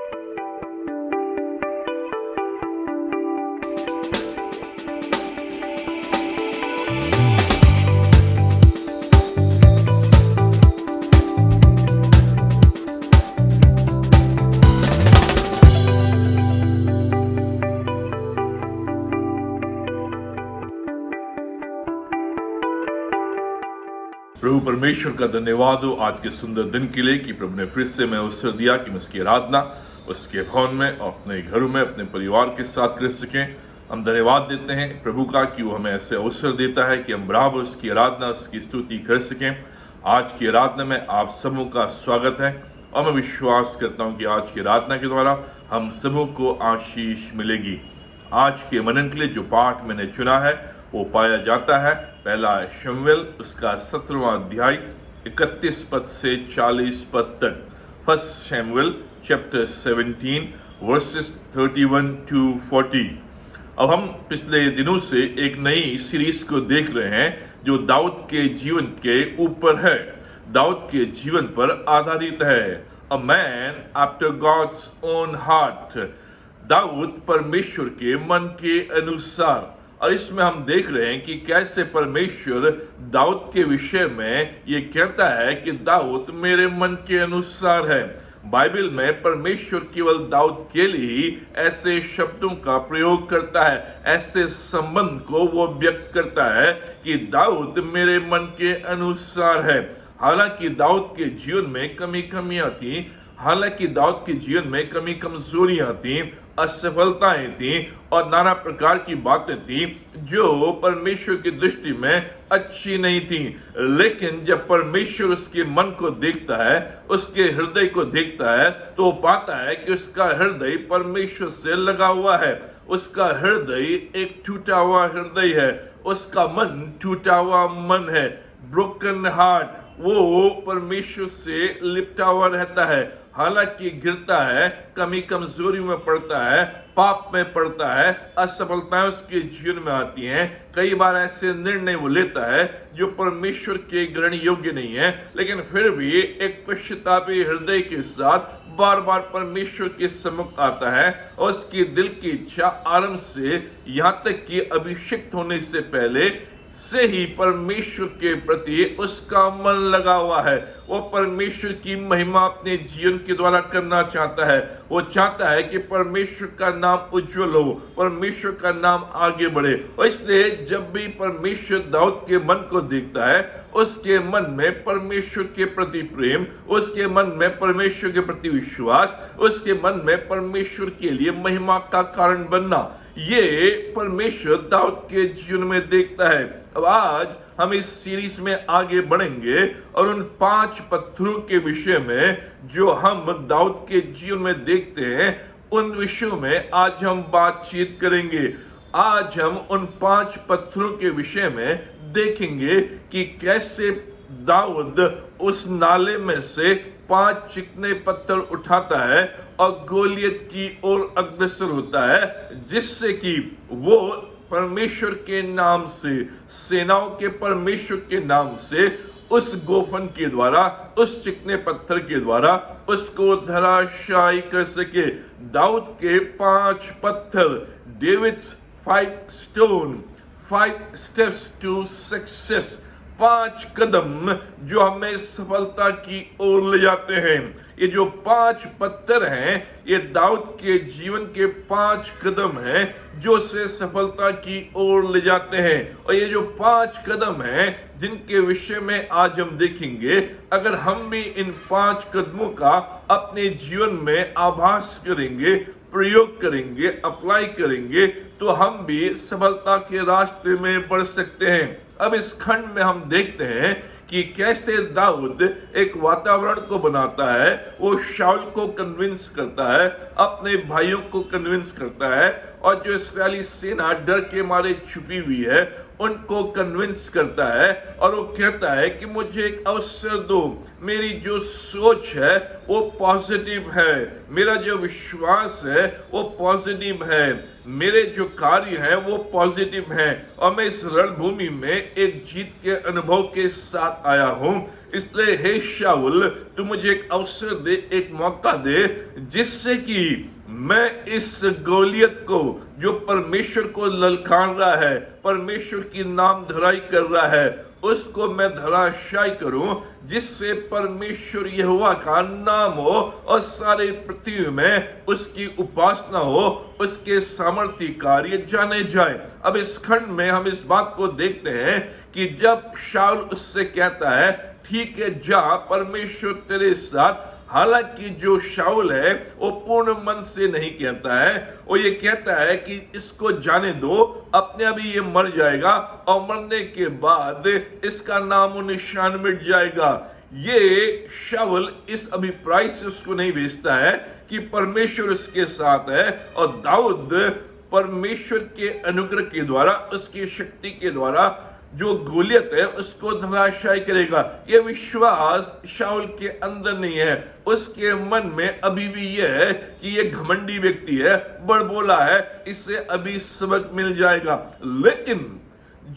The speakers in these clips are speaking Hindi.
प्रभु परमेश्वर का धन्यवाद हो आज के सुंदर दिन के लिए कि प्रभु ने फिर से मैं अवसर दिया कि मैं उसकी आराधना उसके भवन में और अपने घरों में अपने परिवार के साथ कर सकें। हम धन्यवाद देते हैं प्रभु का कि वो हमें ऐसे अवसर देता है कि हम बराबर उसकी आराधना उसकी स्तुति कर सकें। आज की आराधना में आप सबों का स्वागत है और मैं विश्वास करता हूँ कि आज की आराधना के द्वारा हम सबों को आशीष मिलेगी। आज के मनन के लिए जो पाठ मैंने चुना है वो पाया जाता है पहला शमूएल उसका 17वां अध्याय 31 पद से 40 पद तक। फर्स्ट शमूएल चैप्टर 17 वर्सेस 31 to 40। अब हम पिछले दिनों से एक नई सीरीज को देख रहे हैं जो दाऊद के जीवन के ऊपर है, दाऊद के जीवन पर आधारित है। A man after God's own heart, Daud परमेश्वर के मन के अनुसार। और इसमें हम देख रहे हैं कि कैसे परमेश्वर दाऊद के विषय में ये कहता है कि दाऊद मेरे मन के अनुसार है। बाइबल में परमेश्वर केवल दाऊद के लिए ही ऐसे शब्दों का प्रयोग करता है, ऐसे संबंध को वो व्यक्त करता है कि दाऊद मेरे मन के अनुसार है। हालांकि दाऊद के जीवन में कमी कमियां थी, हालांकि दाऊद के जीवन में कमी कमजोरियां थी, असफलताएं थी और नाना प्रकार की बातें थी जो परमेश्वर की दृष्टि में अच्छी नहीं थी। लेकिन जब परमेश्वर उसके मन को देखता है, उसके हृदय को देखता है, तो वो पाता है कि उसका हृदय परमेश्वर से लगा हुआ है। उसका हृदय एक टूटा हुआ हृदय है, उसका मन टूटा हुआ मन है, ब्रोकन हार्ट। वो परमेश्वर से लिपटा हुआ रहता है, हालांकि गिरता है, कमी कमजोरी में पड़ता है, पाप में पड़ता है, असफलताएं उसके जीवन में आती हैं। कई बार ऐसे निर्णय वो लेता है जो परमेश्वर के ग्रहण योग्य नहीं है, लेकिन फिर भी एक पश्चातापी हृदय के साथ बार बार परमेश्वर के सम्मुख आता है और उसकी दिल की इच्छा आरंभ से यहाँ तक कि अभिषिक्त होने से पहले से ही परमेश्वर के प्रति उसका मन लगा हुआ है। वो परमेश्वर की महिमा अपने जीवन के द्वारा करना चाहता है। वो चाहता है कि परमेश्वर का नाम उज्जवल हो, परमेश्वर का नाम आगे बढ़े। और इसलिए जब भी परमेश्वर दाऊद के मन को देखता है, उसके मन में परमेश्वर के प्रति प्रेम, उसके मन में परमेश्वर के प्रति विश्वास, उसके मन में परमेश्वर के लिए महिमा का कारण बनना, ये परमेश्वर दाऊद के जीवन में देखता है। अब आज हम इस सीरीज में आगे बढ़ेंगे और उन 5 पत्थरों के विषय में जो हम दाऊद के जीवन में देखते हैं, उन विषयों में आज हम बातचीत करेंगे। आज हम उन 5 पत्थरों के विषय में देखेंगे कि कैसे दाऊद उस नाले में से 5 चिकने पत्थर उठाता है और गोलियत की ओर अग्रसर होता है, जिससे कि वो परमेश्वर के नाम से, सेनाओं के परमेश्वर के नाम से उस गोफन के द्वारा, उस चिकने पत्थर के द्वारा उसको धराशायी कर सके। दाऊद के 5 पत्थर, David's 5 stone, 5 steps to success, 5 कदम जो हमें सफलता की ओर ले जाते हैं। ये जो 5 पत्थर हैं, ये दाऊद के जीवन के 5 कदम हैं जो उसे सफलता की ओर ले जाते हैं। और ये जो 5 कदम हैं जिनके विषय में आज हम देखेंगे, अगर हम भी इन 5 कदमों का अपने जीवन में आभास करेंगे, प्रयोग करेंगे, अप्लाई करेंगे, तो हम भी सफलता के रास्ते में बढ़ सकते हैं। अब इस खंड में हम देखते हैं कि कैसे दाऊद एक वातावरण को बनाता है। वो शाऊल को कन्विंस करता है, अपने भाइयों को कन्विंस करता है, और जो इस्राएली सेना डर के मारे छुपी हुई है उनको कन्विंस करता है। और वो कहता है कि मुझे एक अवसर दो, मेरी जो सोच है वो पॉजिटिव है, मेरा जो विश्वास है वो पॉजिटिव है, मेरे जो कार्य हैं वो पॉजिटिव हैं, और मैं इस रणभूमि में एक जीत के अनुभव के साथ आया हूं। इसलिए हे शाऊल, तू मुझे एक अवसर दे, एक मौका दे, जिससे कि मैं इस गोलियत को, जो परमेश्वर को ललकार रहा है, परमेश्वर की नाम धराई कर रहा है, उसको मैं धराशायी करूं, जिससे परमेश्वर यहोवा का नाम हो और सारे पृथ्वी में उसकी उपासना हो, उसके सामर्थ्य कार्य जाने जाए। अब इस खंड में हम इस बात को देखते हैं कि जब शाऊल उससे कहता है, ठीक है जा, परमेश्वर तेरे साथ, हालांकि जो शाऊल है वो पूर्ण मन से नहीं कहता है, वो ये कहता है कि इसको जाने दो, अपने अभी ये मर जाएगा और मरने के बाद इसका नामो निशान मिट जाएगा। ये शाऊल इस अभिप्राय से उसको नहीं भेजता है कि परमेश्वर उसके साथ है और दाऊद परमेश्वर के अनुग्रह के द्वारा, उसकी शक्ति के द्वारा जो गोलियत है उसको धराशायी करेगा। ये विश्वास शाऊल के अंदर नहीं है। उसके मन में अभी भी यह है कि ये घमंडी व्यक्ति है, बड़बोला है, इससे अभी सबक मिल जाएगा। लेकिन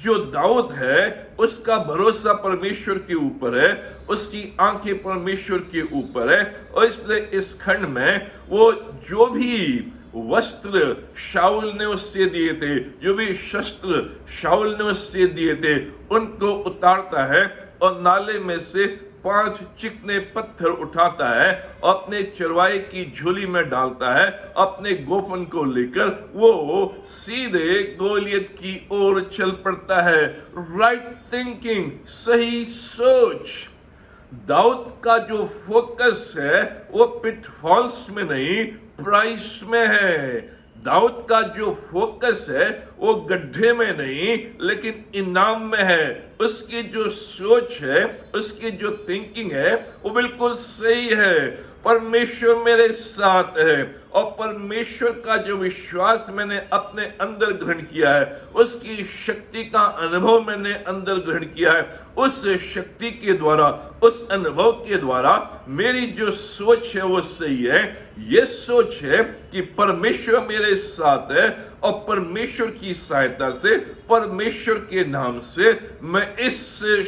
जो दाऊद है उसका भरोसा परमेश्वर के ऊपर है, उसकी आंखें परमेश्वर के ऊपर है, और इसलिए इस खंड में वो जो भी वस्त्र शाऊल ने उससे दिए थे, जो भी शस्त्र शाऊल ने उससे दिए थे, उनको उतारता है और नाले में से 5 चिकने पत्थर उठाता है और अपने चरवाहे की झोली में डालता है। अपने गोफन को लेकर वो सीधे गोलियत की ओर चल पड़ता है। राइट थिंकिंग, सही सोच। दाऊद का जो फोकस है वो पिटफॉल्स में नहीं, प्राइस में है। दाऊद का जो फोकस है वो गड्ढे में नहीं लेकिन इनाम में है। उसकी जो सोच है, उसकी जो थिंकिंग है वो बिल्कुल सही है। परमेश्वर मेरे साथ है और परमेश्वर का जो विश्वास मैंने अपने अंदर ग्रहण किया है, उसकी शक्ति का अनुभव मैंने अंदर ग्रहण किया है, उस शक्ति के द्वारा, उस अनुभव के द्वारा मेरी जो सोच है वो सही है। ये सोच है कि परमेश्वर मेरे साथ है और परमेश्वर की सहायता से, परमेश्वर के नाम से मैं इस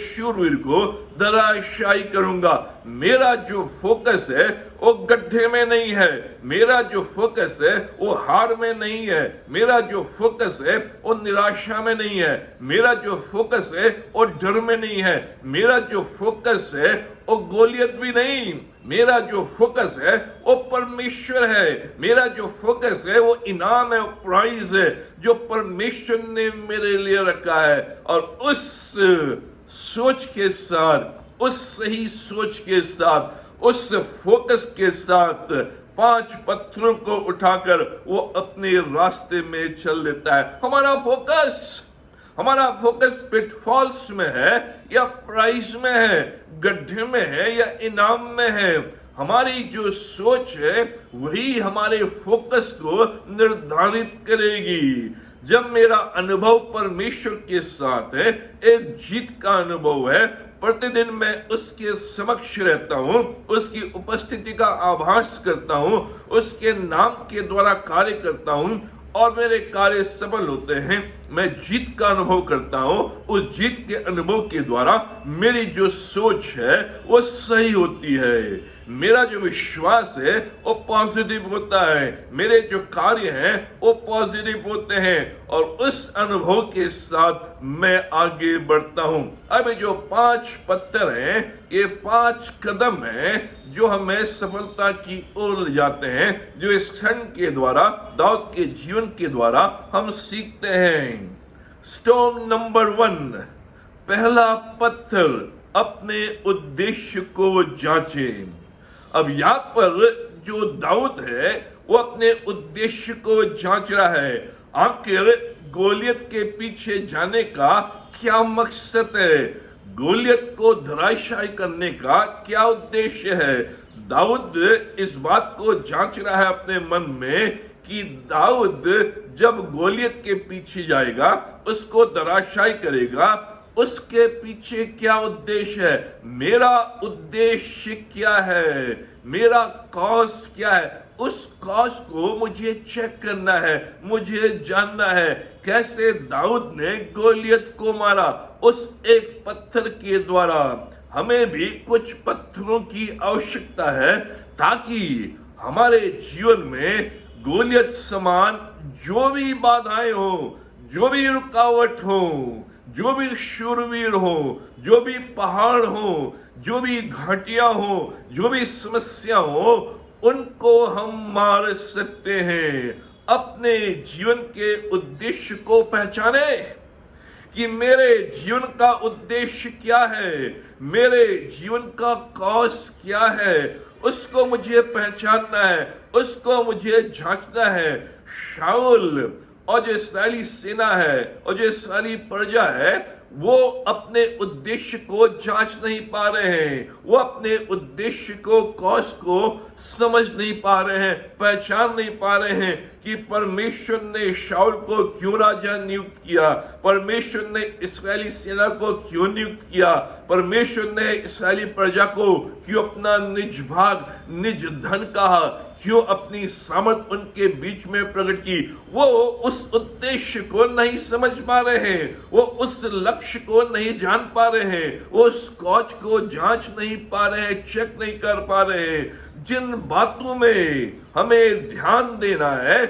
शूरवीर को धराशायी करूंगा। मेरा जो फोकस है वो गड्ढे में नहीं है, मेरा जो फोकस है वो हार में नहीं है, मेरा जो फोकस है वो निराशा में नहीं है, मेरा जो फोकस है वो डर में नहीं है, मेरा जो फोकस है वो गोलियत भी नहीं, मेरा जो फोकस है वो परमेश्वर है, मेरा जो फोकस है वो इनाम है, प्राइज है जो परमेश्वर ने मेरे लिए रखा है। और उस सोच के साथ, उस सही सोच के साथ, उस फोकस के साथ 5 पत्थरों को उठाकर वो अपने रास्ते में चल लेता है। हमारा फोकस पिटफॉल्स में है या प्राइस में है, गड्ढे में है या इनाम में है। हमारी जो सोच है वही हमारे फोकस को निर्धारित करेगी। जब मेरा अनुभव परमेश्वर के साथ है, एक जीत का अनुभव है, प्रतिदिन मैं उसके समक्ष रहता हूं, उसकी उपस्थिति का आभास करता हूं, उसके नाम के द्वारा कार्य करता हूं और मेरे कार्य सफल होते हैं, मैं जीत का अनुभव करता हूं। उस जीत के अनुभव के द्वारा मेरी जो सोच है वो सही होती है, मेरा जो विश्वास है वो पॉजिटिव होता है, मेरे जो कार्य हैं वो पॉजिटिव होते हैं और उस अनुभव के साथ मैं आगे बढ़ता हूं। अब जो 5 पत्थर हैं, ये 5 कदम हैं जो हमें सफलता की ओर ले जाते हैं, जो इस क्षण के द्वारा, दाऊद के जीवन के द्वारा हम सीखते हैं। स्टोन नंबर 1, पहला पत्थर, अपने उद्देश्य को जांचें। अब यहां पर जो दाऊद है वो अपने उद्देश्य को जांच रहा है। आखिर गोलियत के पीछे जाने का क्या मकसद है, गोलियत को धराशायी करने का क्या उद्देश्य है। दाऊद इस बात को जांच रहा है अपने मन में कि दाऊद जब गोलियत के पीछे जाएगा, उसको धराशायी करेगा, उसके पीछे क्या उद्देश्य है, मेरा उद्देश्य क्या है, मेरा कॉज क्या है। उस कॉज को मुझे चेक करना है, मुझे जानना है कैसे दाऊद ने गोलियत को मारा, उस एक पत्थर के द्वारा। हमें भी कुछ पत्थरों की आवश्यकता है ताकि हमारे जीवन में गोलियत समान जो भी बाधाएं हो, जो भी रुकावट हो, जो भी शूरवीर हो, जो भी पहाड़ हो, जो भी घाटियां हो, जो भी समस्या हो, उनको हम मार सकते हैं। अपने जीवन के उद्देश्य को पहचाने कि मेरे जीवन का उद्देश्य क्या है, मेरे जीवन का कॉज क्या है, उसको मुझे पहचानना है, उसको मुझे जांचना है। शाऊल और जो इस्राएली सेना है और जो इस्राएली प्रजा है, वो अपने उद्देश्य को जांच नहीं पा रहे हैं, वो अपने उद्देश्य को, कॉज को समझ नहीं पा रहे हैं, पहचान नहीं पा रहे हैं कि परमेश्वर ने शाऊल को क्यों राजा नियुक्त किया, परमेश्वर ने इस्राएली सेना को क्यों नियुक्त किया, परमेश्वर ने इस्राएली प्रजा को क्यों अपना निज भाग, निज धन कहा, क्यों अपनी सामर्थ उनके बीच में प्रकट की। वो उस उद्देश्य को नहीं समझ पा रहे हैं, वो उस लक्ष्य को नहीं जान पा रहे हैं, वो उस कॉज को जांच नहीं पा रहे हैं, चेक नहीं कर पा रहे हैं। जिन बातों में हमें ध्यान देना है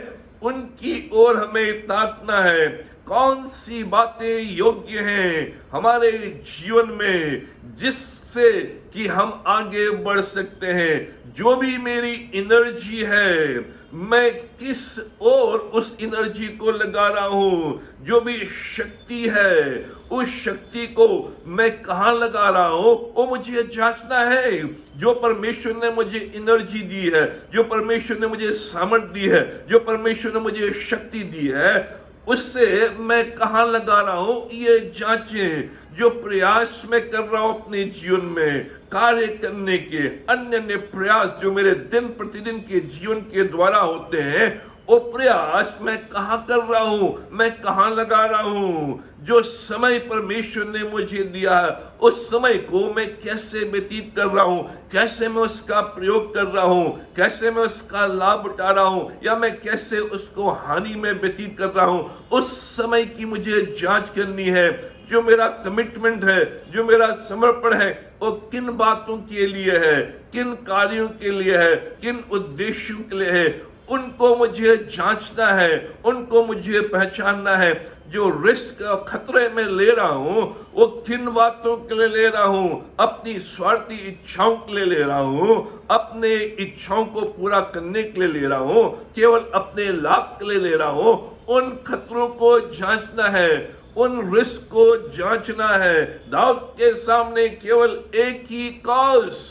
उनकी ओर हमें ताकना है। कौन सी बातें योग्य हैं हमारे जीवन में जिससे कि हम आगे बढ़ सकते हैं। जो भी मेरी एनर्जी है, मैं किस ओर उस एनर्जी को लगा रहा हूं। जो भी शक्ति है, उस शक्ति को मैं कहां लगा रहा हूं, वो मुझे जांचना है। जो परमेश्वर ने मुझे एनर्जी दी है, जो परमेश्वर ने मुझे सामर्थ दी है, जो परमेश्वर ने मुझे शक्ति दी है, उससे मैं कहां लगा रहा हूं, ये जांचें। जो प्रयास मैं कर रहा हूं अपने जीवन में कार्य करने के, अन्य अन्य प्रयास जो मेरे दिन प्रतिदिन के जीवन के द्वारा होते हैं, वो प्रयास मैं कहां कर रहा हूं, मैं कहां लगा रहा हूं। जो समय परमेश्वर ने मुझे दिया है, उस समय को मैं कैसे व्यतीत कर रहा हूं, कैसे मैं उसका प्रयोग कर रहा हूं, कैसे मैं उसका लाभ उठा रहा हूं, या मैं कैसे उसको हानि में व्यतीत कर रहा हूं। उस समय की मुझे जांच करनी है। जो मेरा कमिटमेंट है, जो मेरा समर्पण है, वो किन बातों के लिए है, किन कार्यों के लिए है, किन उद्देश्यों के लिए है, उनको मुझे जांचना है, उनको मुझे पहचानना है। जो रिस्क खतरे में ले रहा हूं, वो किन बातों के लिए ले रहा हूं। अपनी स्वार्थी इच्छाओं के लिए ले रहा हूं, अपने इच्छाओं को पूरा करने के लिए ले रहा हूं, केवल अपने लाभ के लिए ले रहा हूं। उन खतरों को जांचना है, उन रिस्क को जांचना है। दाऊद के सामने केवल एक ही कॉज,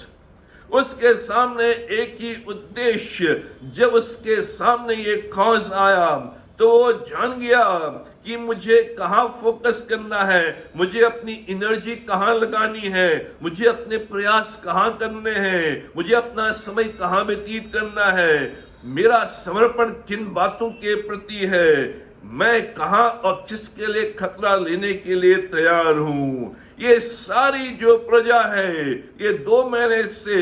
उसके सामने एक ही उद्देश्य। जब उसके सामने ये कॉज आया तो वो जान गया कि मुझे कहां फोकस करना है, मुझे अपनी एनर्जी कहां लगानी है, मुझे अपने प्रयास कहां करने हैं, मुझे अपना समय कहां व्यतीत करना है, मेरा समर्पण किन बातों के प्रति है, मैं कहां और किसके लिए खतरा लेने के लिए तैयार हूं। ये सारी जो प्रजा है, ये 2 महीने से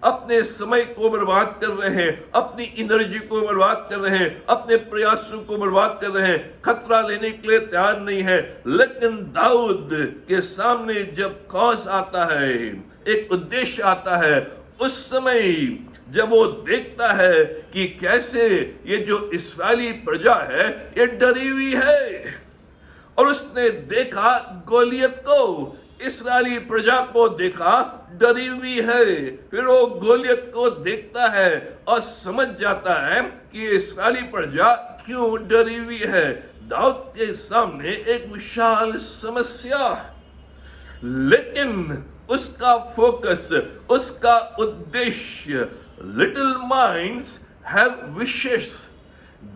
अपने समय को बर्बाद कर रहे हैं, अपनी एनर्जी को बर्बाद कर रहे हैं, अपने प्रयासों को बर्बाद कर रहे हैं, खतरा लेने के लिए तैयार नहीं है। लेकिन दाऊद के सामने जब कॉज आता है, एक उद्देश्य आता है, उस समय जब वो देखता है कि कैसे ये जो इस्राएली प्रजा है ये डरी हुई है, और उसने देखा गोलियत को, इस्राएली प्रजा को देखा डरी हुई है, फिर वो गोलियत को देखता है और समझ जाता है कि इस्राएली प्रजा क्यों डरी हुई है। दाऊद के सामने एक विशाल समस्या, लेकिन उसका फोकस, उसका उद्देश्य, little minds have wishes,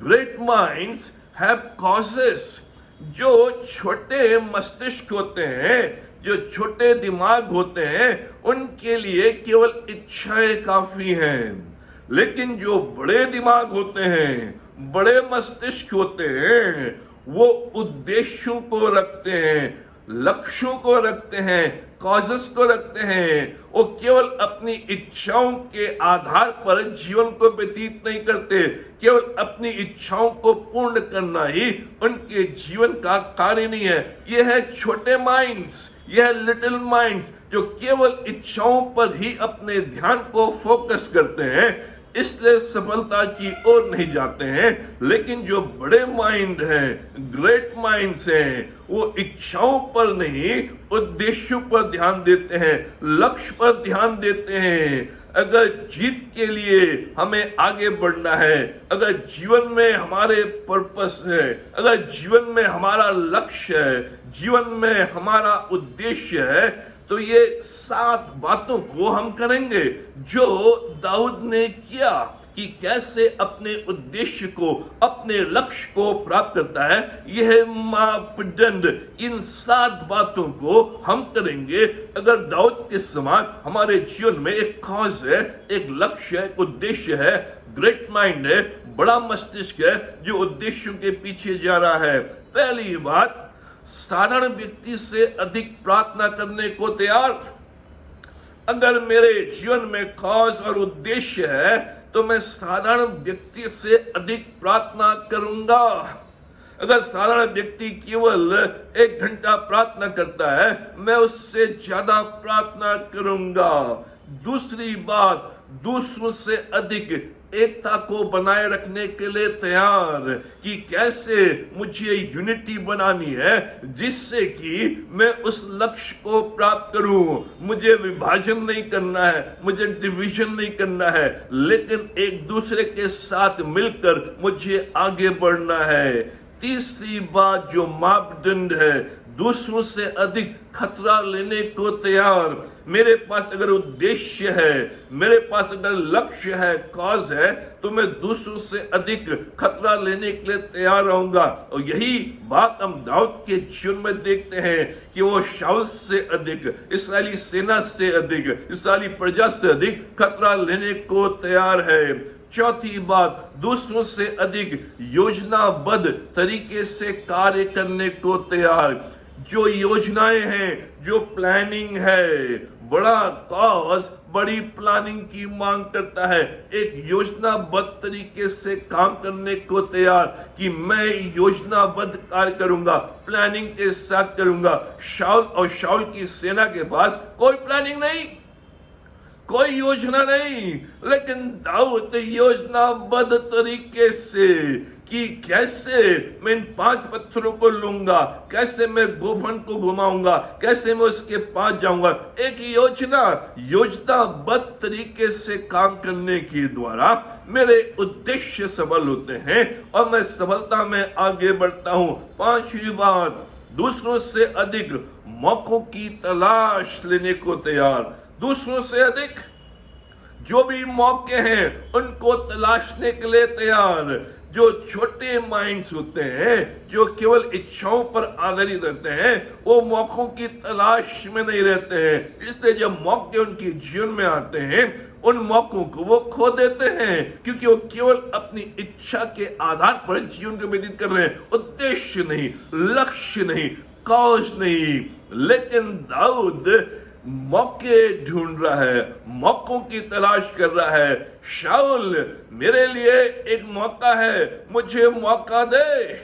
great minds have causes. जो छोटे मस्तिष्क होते हैं, जो छोटे दिमाग होते हैं, उनके लिए केवल इच्छाएं काफी हैं। लेकिन जो बड़े दिमाग होते हैं, बड़े मस्तिष्क होते हैं, वो उद्देश्यों को रखते हैं, लक्ष्यों को रखते हैं, कॉजेस को रखते हैं। वो केवल अपनी इच्छाओं के आधार पर जीवन को व्यतीत नहीं करते, केवल अपनी इच्छाओं को पूर्ण करना ही उनके जीवन का कार्य नहीं है। यह है छोटे माइंड्स, यह लिटिल माइंड्स, जो केवल इच्छाओं पर ही अपने ध्यान को फोकस करते हैं, इसलिए सफलता की ओर नहीं जाते हैं। लेकिन जो बड़े माइंड हैं, ग्रेट माइंड्स हैं, वो इच्छाओं पर नहीं उद्देश्यों पर ध्यान देते हैं, लक्ष्य पर ध्यान देते हैं। अगर जीत के लिए हमें आगे बढ़ना है, अगर जीवन में हमारे पर्पस है, अगर जीवन में हमारा लक्ष्य है, जीवन में हमारा उद्देश्य है, तो ये 7 बातों को हम करेंगे जो दाऊद ने किया कि कैसे अपने उद्देश्य को, अपने लक्ष्य को प्राप्त करता है। यह मापदंड, इन 7 बातों को हम करेंगे अगर दाऊद के समान हमारे जीवन में एक कॉज है, एक लक्ष्य है, एक उद्देश्य है, ग्रेट माइंड है, बड़ा मस्तिष्क है जो उद्देश्यों के पीछे जा रहा है। पहली बात, साधारण व्यक्ति से अधिक प्रार्थना करने को तैयार। अगर मेरे जीवन में कॉज और उद्देश्य है तो मैं साधारण व्यक्ति से अधिक प्रार्थना करूंगा। अगर साधारण व्यक्ति केवल 1 घंटा प्रार्थना करता है, मैं उससे ज्यादा प्रार्थना करूंगा। दूसरी बात, दूसरों से अधिक एकता को बनाए रखने के लिए तैयार कि कैसे मुझे यूनिटी बनानी है जिससे कि मैं उस लक्ष्य को प्राप्त करूं। मुझे विभाजन नहीं करना है, मुझे डिवीजन नहीं करना है, लेकिन एक दूसरे के साथ मिलकर मुझे आगे बढ़ना है। तीसरी बात जो मापदंड है, दूसरों से अधिक खतरा लेने को तैयार। मेरे पास अगर उद्देश्य है, मेरे पास अगर लक्ष्य है, कॉज है, तो मैं दूसरों से अधिक खतरा लेने के लिए तैयार रहूंगा। और यही बात हम दाऊद के जीवन में देखते हैं कि वो शाऊल से अधिक, इस्राएली सेना से अधिक, इस्राएली प्रजा से अधिक खतरा लेने को तैयार है। चौथी बात, दूसरों से अधिक योजनाबद्ध तरीके से कार्य करने को तैयार। जो योजनाएं हैं, जो प्लानिंग है, बड़ा कॉज बड़ी प्लानिंग की मांग करता है। एक योजनाबद्ध तरीके से काम करने को तैयार कि मैं योजनाबद्ध कार्य करूंगा, प्लानिंग के साथ करूंगा। शाऊल और शाऊल की सेना के पास कोई प्लानिंग नहीं, कोई योजना नहीं, लेकिन दाऊद योजनाबद्ध तरीके से कि कैसे मैं इन 5 पत्थरों को लूंगा, कैसे मैं गोफन को घुमाऊंगा, कैसे मैं उसके पास जाऊंगा। एक योजनाबद्ध तरीके से काम करने के द्वारा मेरे उद्देश्य सफल होते हैं और मैं सफलता में आगे बढ़ता हूं। 5वीं बात, दूसरों से अधिक मौकों की तलाश लेने को तैयार। दूसरों से अधिक जो भी मौके हैं उनको तलाशने के लिए तैयार। जो छोटे माइंड्स होते हैं, जो केवल इच्छाओं पर आधारित रहते हैं, वो मौकों की तलाश में नहीं रहते हैं। इसलिए जब मौके उनके जीवन में आते हैं, उन मौकों को वो खो देते हैं क्योंकि वो केवल अपनी इच्छा के आधार पर जीवन को व्यतीत कर रहे हैं। उद्देश्य नहीं, लक्ष्य नहीं, कॉज नहीं। लेकिन दाऊद मौके ढूंढ रहा है, मौकों की तलाश कर रहा है। शाऊल, मेरे लिए एक मौका है, मुझे मौका दे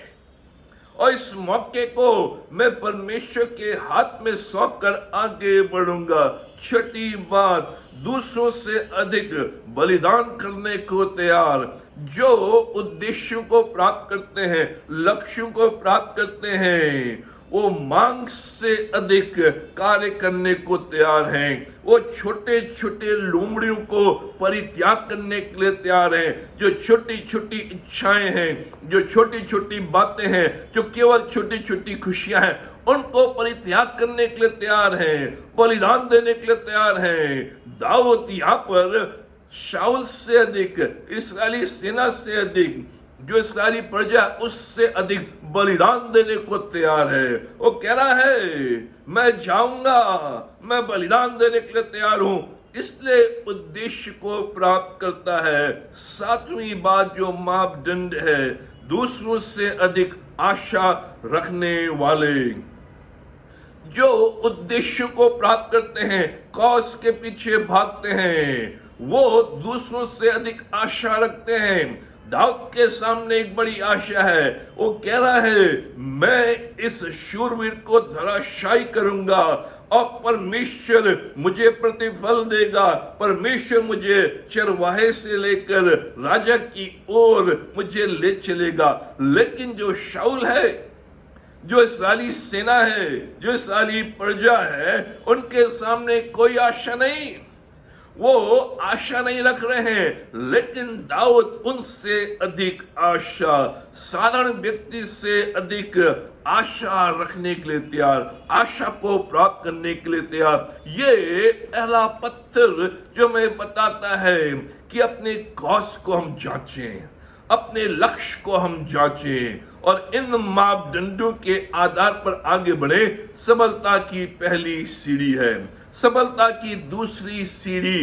और इस मौके को मैं परमेश्वर के हाथ में सौंप कर आगे बढ़ूंगा। 6ठी बात, दूसरों से अधिक बलिदान करने को तैयार। जो उद्देश्यों को प्राप्त करते हैं, लक्ष्यों को प्राप्त करते हैं, वो मांग से अधिक कार्य करने को तैयार हैं। वो छोटे छोटे लोमड़ियों को परित्याग करने के लिए तैयार हैं। जो छोटी छोटी इच्छाएं हैं, जो छोटी छोटी बातें हैं, जो केवल छोटी छोटी खुशियां हैं, उनको परित्याग करने के लिए तैयार हैं, बलिदान देने के लिए तैयार हैं। दाऊद यहाँ पर शाऊल से अधिक, इस्राएली सेना से अधिक, जो इस्राएली प्रजा उससे अधिक बलिदान देने को तैयार है। वो कह रहा है मैं जाऊंगा, मैं बलिदान देने के लिए तैयार हूं, इसलिए उद्देश्य को प्राप्त करता है। 7वीं बात जो मापदंड है, दूसरों से अधिक आशा रखने वाले। जो उद्देश्य को प्राप्त करते हैं, कॉज के पीछे भागते हैं, वो दूसरों से अधिक आशा रखते हैं। दाऊद के सामने एक बड़ी आशा है। वो कह रहा है मैं इस शूरवीर को धराशायी करूंगा और परमेश्वर मुझे प्रतिफल देगा। परमेश्वर मुझे चरवाहे से लेकर राजा की ओर मुझे ले चलेगा। लेकिन जो शाऊल है, जो इस्राएली सेना है, जो इस्राएली प्रजा है, उनके सामने कोई आशा नहीं, वो आशा नहीं रख रहे हैं। लेकिन दाऊद उनसे अधिक आशा, साधारण व्यक्ति से अधिक आशा रखने के लिए तैयार, आशा को प्राप्त करने के लिए तैयार। ये पहला पत्थर जो मैं बताता है कि अपने कौस को हम जांचें, अपने लक्ष्य को हम जांचें और इन मापदंडों के आधार पर आगे बढ़े। सफलता की पहली सीढ़ी है। सफलता की दूसरी सीढ़ी,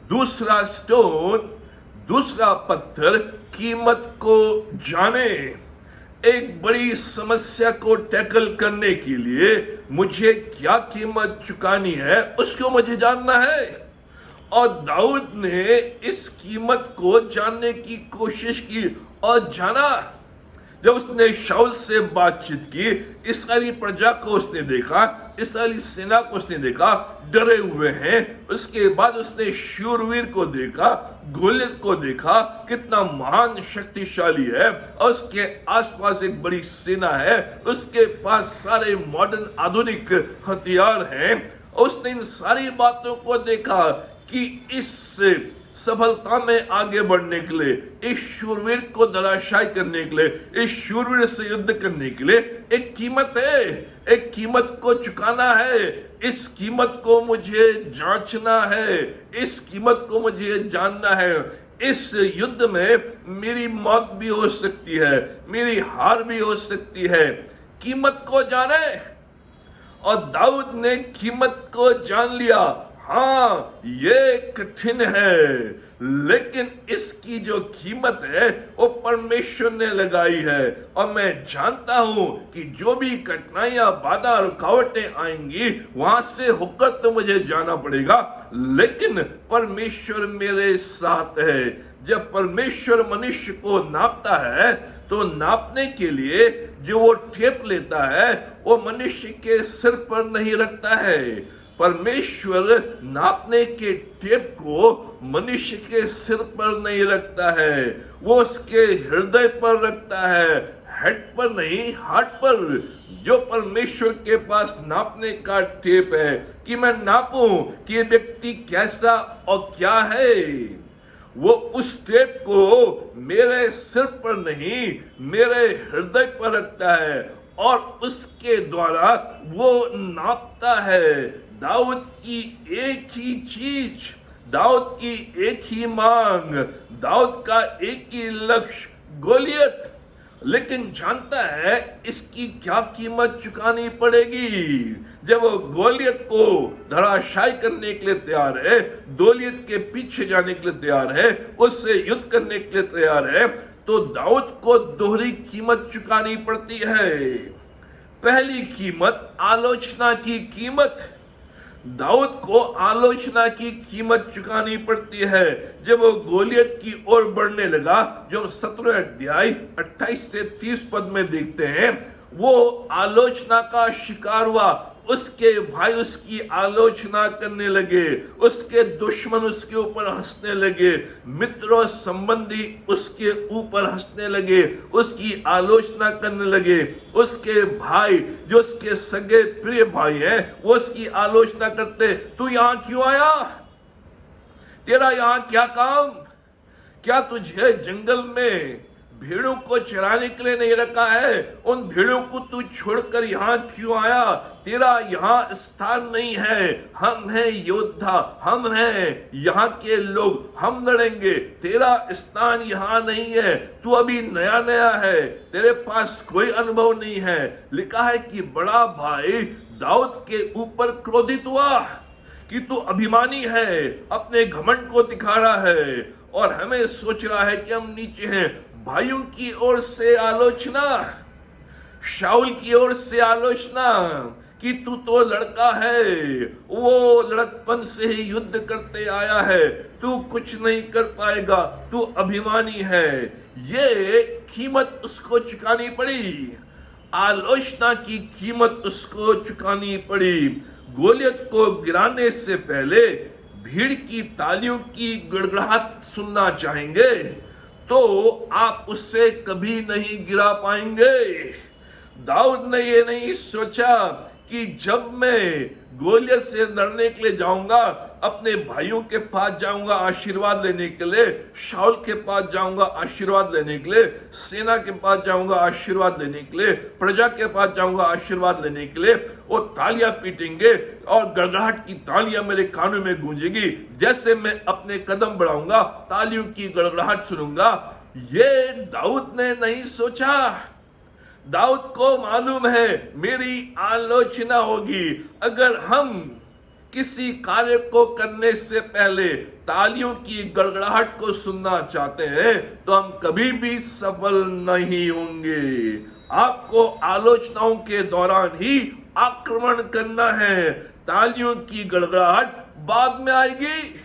दूसरा स्टोन, दूसरा पत्थर, कीमत को जाने। एक बड़ी समस्या को टैकल करने के लिए मुझे क्या कीमत चुकानी है, उसको मुझे जानना है। और दाऊद ने इस कीमत को जानने की कोशिश की और जाना। जब उसने शाऊल से बातचीत की, इस्राएली प्रजा को उसने देखा, इस्राएली सेना को उसने देखा, डरे हुए हैं। उसके बाद उसने शूरवीर को देखा, गोलियत को देखा, कितना महान शक्तिशाली है और उसके आसपास एक बड़ी सेना है, उसके पास सारे मॉडर्न आधुनिक हथियार हैं। उसने इन सारी बातों को देखा कि इस सफलता में आगे बढ़ने के लिए, इस शूरवीर को धराशायी करने के लिए, इस शूरवीर से युद्ध करने के लिए एक कीमत है, एक कीमत को चुकाना है। इस कीमत को मुझे जांचना है, इस कीमत को मुझे जानना है। इस युद्ध में मेरी मौत भी हो सकती है, मेरी हार भी हो सकती है। कीमत को जाने। और दाऊद ने कीमत को जान लिया। हाँ, ये कठिन है, लेकिन इसकी जो कीमत है वो परमेश्वर ने लगाई है। और मैं जानता हूं कि जो भी कठिनाइयां, बाधा, रुकावटें आएंगी, वहां से होकर तो मुझे जाना पड़ेगा, लेकिन परमेश्वर मेरे साथ है। जब परमेश्वर मनुष्य को नापता है तो नापने के लिए जो वो टेप लेता है वो मनुष्य के सिर पर नहीं रखता है। परमेश्वर नापने के टेप को मनुष्य के सिर पर नहीं रखता है, वो उसके हृदय पर रखता है, हेड पर नहीं, हार्ट पर। जो परमेश्वर के पास नापने का टेप है कि मैं नापूं कि ये व्यक्ति कैसा और क्या है, वो उस टेप को मेरे सिर पर नहीं, मेरे हृदय पर रखता है और उसके द्वारा वो नापता है। दाऊद की एक ही चीज, दाऊद की एक ही मांग, दाऊद का एक ही लक्ष्य, गोलियत। लेकिन जानता है इसकी क्या कीमत चुकानी पड़ेगी। जब वो गोलियत को धराशायी करने के लिए तैयार है, गोलियत के पीछे जाने के लिए तैयार है, उससे युद्ध करने के लिए तैयार है, तो दाऊद को दोहरी कीमत चुकानी पड़ती है। पहली कीमत आलोचना की कीमत। दाऊद को आलोचना की कीमत चुकानी पड़ती है। जब वो गोलियत की ओर बढ़ने लगा, जो हम 17 अध्याय 28 से 30 पद में देखते हैं, वो आलोचना का शिकार हुआ। उसके भाई उसकी आलोचना करने लगे, उसके दुश्मन उसके ऊपर हंसने लगे, मित्र और संबंधी उसके ऊपर हंसने लगे, उसकी आलोचना करने लगे। उसके भाई जो उसके सगे प्रिय भाई हैं, वो उसकी आलोचना करते, तू यहां क्यों आया, तेरा यहां क्या काम, क्या तुझे जंगल में भेड़ों को चराने के लिए नहीं रखा है, उन भेड़ों को तू छोड़कर यहाँ क्यों आया, तेरा यहाँ स्थान नहीं है, हम हैं योद्धा, हम हैं यहाँ के लोग, हम लड़ेंगे, तेरा स्थान यहाँ नहीं है, तू अभी नया नया है, तेरे पास कोई अनुभव नहीं है। लिखा है कि बड़ा भाई दाऊद के ऊपर क्रोधित हुआ कि तू अभिमानी है, अपने घमंड को दिखा रहा है और हमें सोच रहा है कि हम नीचे हैं। भाइयों की ओर से आलोचना, शाऊल की ओर से आलोचना कि तू तो लड़का है, वो लड़कपन से ही युद्ध करते आया है, तू कुछ नहीं कर पाएगा, तू अभिमानी है। ये कीमत उसको चुकानी पड़ी, आलोचना की कीमत उसको चुकानी पड़ी। गोलियत को गिराने से पहले भीड़ की तालियों की गड़गड़ाहट सुनना चाहेंगे तो आप उससे कभी नहीं गिरा पाएंगे। दाऊद ने ये नहीं सोचा कि जब मैं गोलियत से लड़ने के लिए जाऊंगा, अपने भाइयों के पास जाऊंगा आशीर्वाद लेने के लिए, शाऊल के पास जाऊंगा आशीर्वाद लेने के लिए, सेना के पास जाऊंगा आशीर्वाद लेने के लिए, प्रजा के पास जाऊंगा आशीर्वाद लेने के लिए, वो तालियां पीटेंगे और गड़गड़ाहट की तालियां मेरे कानों में गूंजेगी। जैसे मैं अपने कदम बढ़ाऊंगा तालियों की गड़गड़ाहट सुनूंगा। ये दाऊद ने नहीं सोचा। दाऊद को मालूम है मेरी आलोचना होगी। अगर हम किसी कार्य को करने से पहले तालियों की गड़गड़ाहट को सुनना चाहते हैं तो हम कभी भी सफल नहीं होंगे। आपको आलोचनाओं के दौरान ही आक्रमण करना है। तालियों की गड़गड़ाहट बाद में आएगी,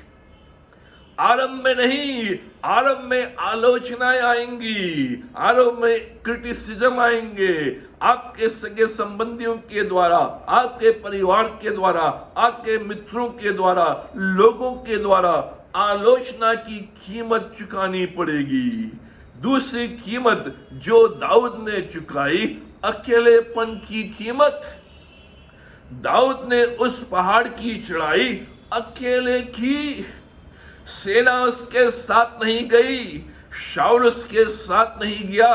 आरंभ में नहीं। आरंभ में आलोचनाएं आएंगी, आरंभ में क्रिटिसिज्म आएंगे। आपके सगे संबंधियों के द्वारा, आपके परिवार के द्वारा, आपके मित्रों के द्वारा, लोगों के द्वारा आलोचना की कीमत चुकानी पड़ेगी। दूसरी कीमत जो दाऊद ने चुकाई, अकेलेपन की कीमत। दाऊद ने उस पहाड़ की चढ़ाई अकेले की। सेना उसके साथ नहीं गई, शाऊल उसके साथ नहीं गया,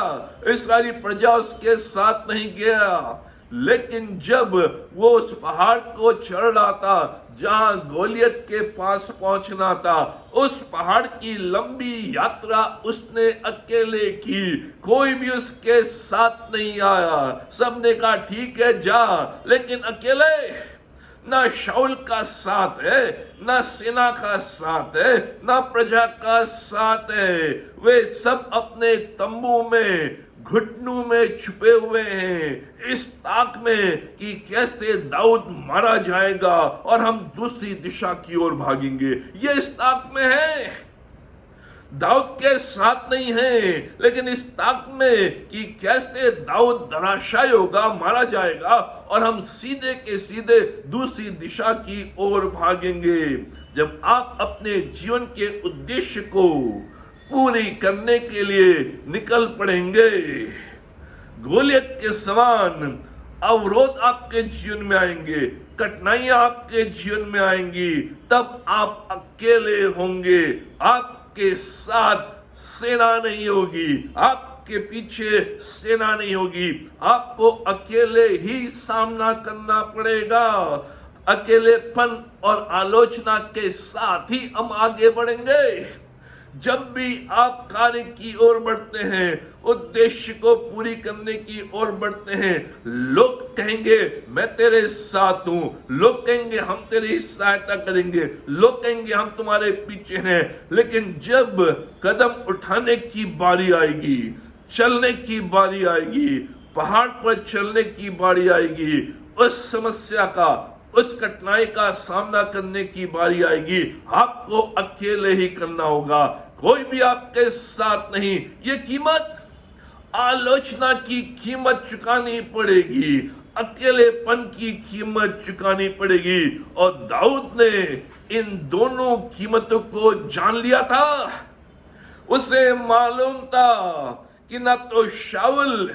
इस्राएली प्रजा उसके साथ नहीं गया। लेकिन जब वो उस पहाड़ को चढ़ रहा था जहां गोलियत के पास पहुंचना था, उस पहाड़ की लंबी यात्रा उसने अकेले की। कोई भी उसके साथ नहीं आया। सबने कहा ठीक है जा, लेकिन अकेले। ना शाऊल का साथ है, ना सेना का साथ है, ना प्रजा का साथ है। वे सब अपने तंबू में, घुटनों में छुपे हुए हैं, इस ताक में कि कैसे दाऊद मारा जाएगा और हम दूसरी दिशा की ओर भागेंगे। ये इस ताक में है। दाऊद के साथ नहीं है, लेकिन इस ताक में कि कैसे दाऊद धराशायी होगा, मारा जाएगा और हम सीधे के सीधे दूसरी दिशा की ओर भागेंगे। जब आप अपने जीवन के उद्देश्य को पूरी करने के लिए निकल पड़ेंगे, गोलियत के समान अवरोध आपके जीवन में आएंगे, कठिनाइयां आपके जीवन में आएंगी, तब आप अकेले होंगे। आपके साथ सेना नहीं होगी, आपके पीछे सेना नहीं होगी। आपको अकेले ही सामना करना पड़ेगा। अकेलेपन और आलोचना के साथ ही हम आगे बढ़ेंगे। जब भी आप कार्य की ओर बढ़ते हैं, उद्देश्य को पूरी करने की ओर बढ़ते हैं, लोग कहेंगे मैं तेरे साथ हूं, लोग कहेंगे हम तेरी सहायता करेंगे, लोग कहेंगे हम तुम्हारे पीछे हैं। लेकिन जब कदम उठाने की बारी आएगी, चलने की बारी आएगी, पहाड़ पर चलने की बारी आएगी, उस समस्या का, उस कठिनाई का सामना करने की बारी आएगी, आपको अकेले ही करना होगा। कोई भी आपके साथ नहीं। ये कीमत, आलोचना की कीमत चुकानी पड़ेगी, अकेलेपन की कीमत चुकानी पड़ेगी। और दाऊद ने इन दोनों कीमतों को जान लिया था। उसे मालूम था कि ना तो शाऊल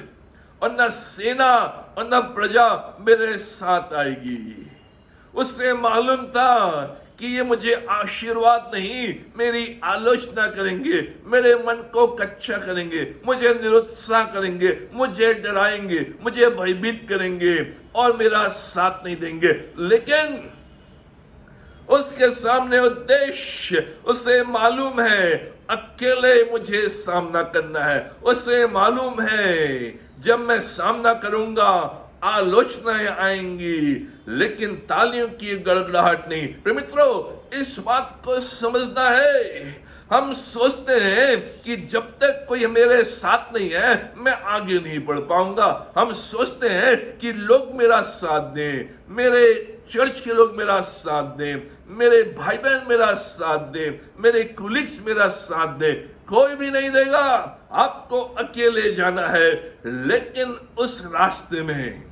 और ना सेना और ना प्रजा मेरे साथ आएगी। उससे मालूम था कि ये मुझे आशीर्वाद नहीं, मेरी आलोचना करेंगे, मेरे मन को कच्चा करेंगे, मुझे निरुत्साह करेंगे, मुझे डराएंगे, मुझे भयभीत करेंगे और मेरा साथ नहीं देंगे। लेकिन उसके सामने उद्देश्य, उसे मालूम है अकेले मुझे सामना करना है। उसे मालूम है जब मैं सामना करूंगा आलोचनाएं आएंगी, लेकिन तालियों की गड़गड़ाहट नहीं। प्रिय मित्रों, इस बात को समझना है। हम सोचते हैं कि जब तक कोई मेरे साथ नहीं है मैं आगे नहीं बढ़ पाऊंगा। हम सोचते हैं कि लोग मेरा साथ दें, मेरे चर्च के लोग मेरा साथ दें, मेरे भाई बहन मेरा साथ दें, मेरे कुलीग्स मेरा साथ दें। कोई भी नहीं देगा, आपको अकेले जाना है। लेकिन उस रास्ते में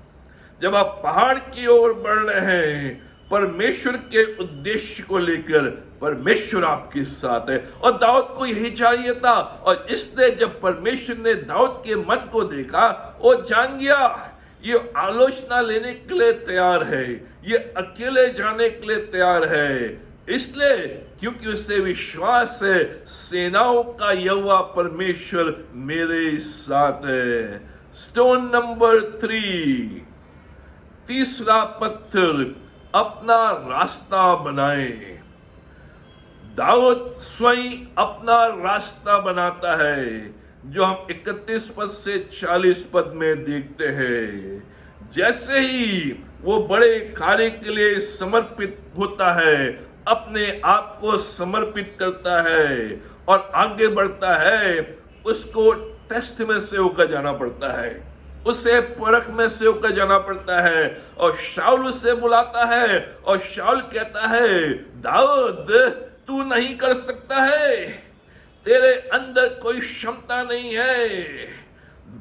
जब आप पहाड़ की ओर बढ़ रहे हैं, परमेश्वर के उद्देश्य को लेकर परमेश्वर आपके साथ है। और दाऊद को यही चाहिए था, और इसलिए जब परमेश्वर ने दाऊद के मन को देखा, वो जान गया ये आलोचना लेने के लिए तैयार है, ये अकेले जाने के लिए तैयार है। इसलिए क्योंकि उससे विश्वास है, सेनाओं का यहोवा परमेश्वर मेरे साथ है। स्टोन नंबर 3, तीसरा पत्थर, अपना रास्ता बनाए। दाऊद स्वयं अपना रास्ता बनाता है, जो हम 31 पद से 40 पद में देखते हैं। जैसे ही वो बड़े कार्य के लिए समर्पित होता है, अपने आप को समर्पित करता है और आगे बढ़ता है, उसको टेस्ट में से होकर जाना पड़ता है, उसे परख में से होकर जाना पड़ता है। और शाऊल उसे बुलाता है और शाऊल कहता है, दाऊद तू नहीं कर सकता है, तेरे अंदर कोई क्षमता नहीं है।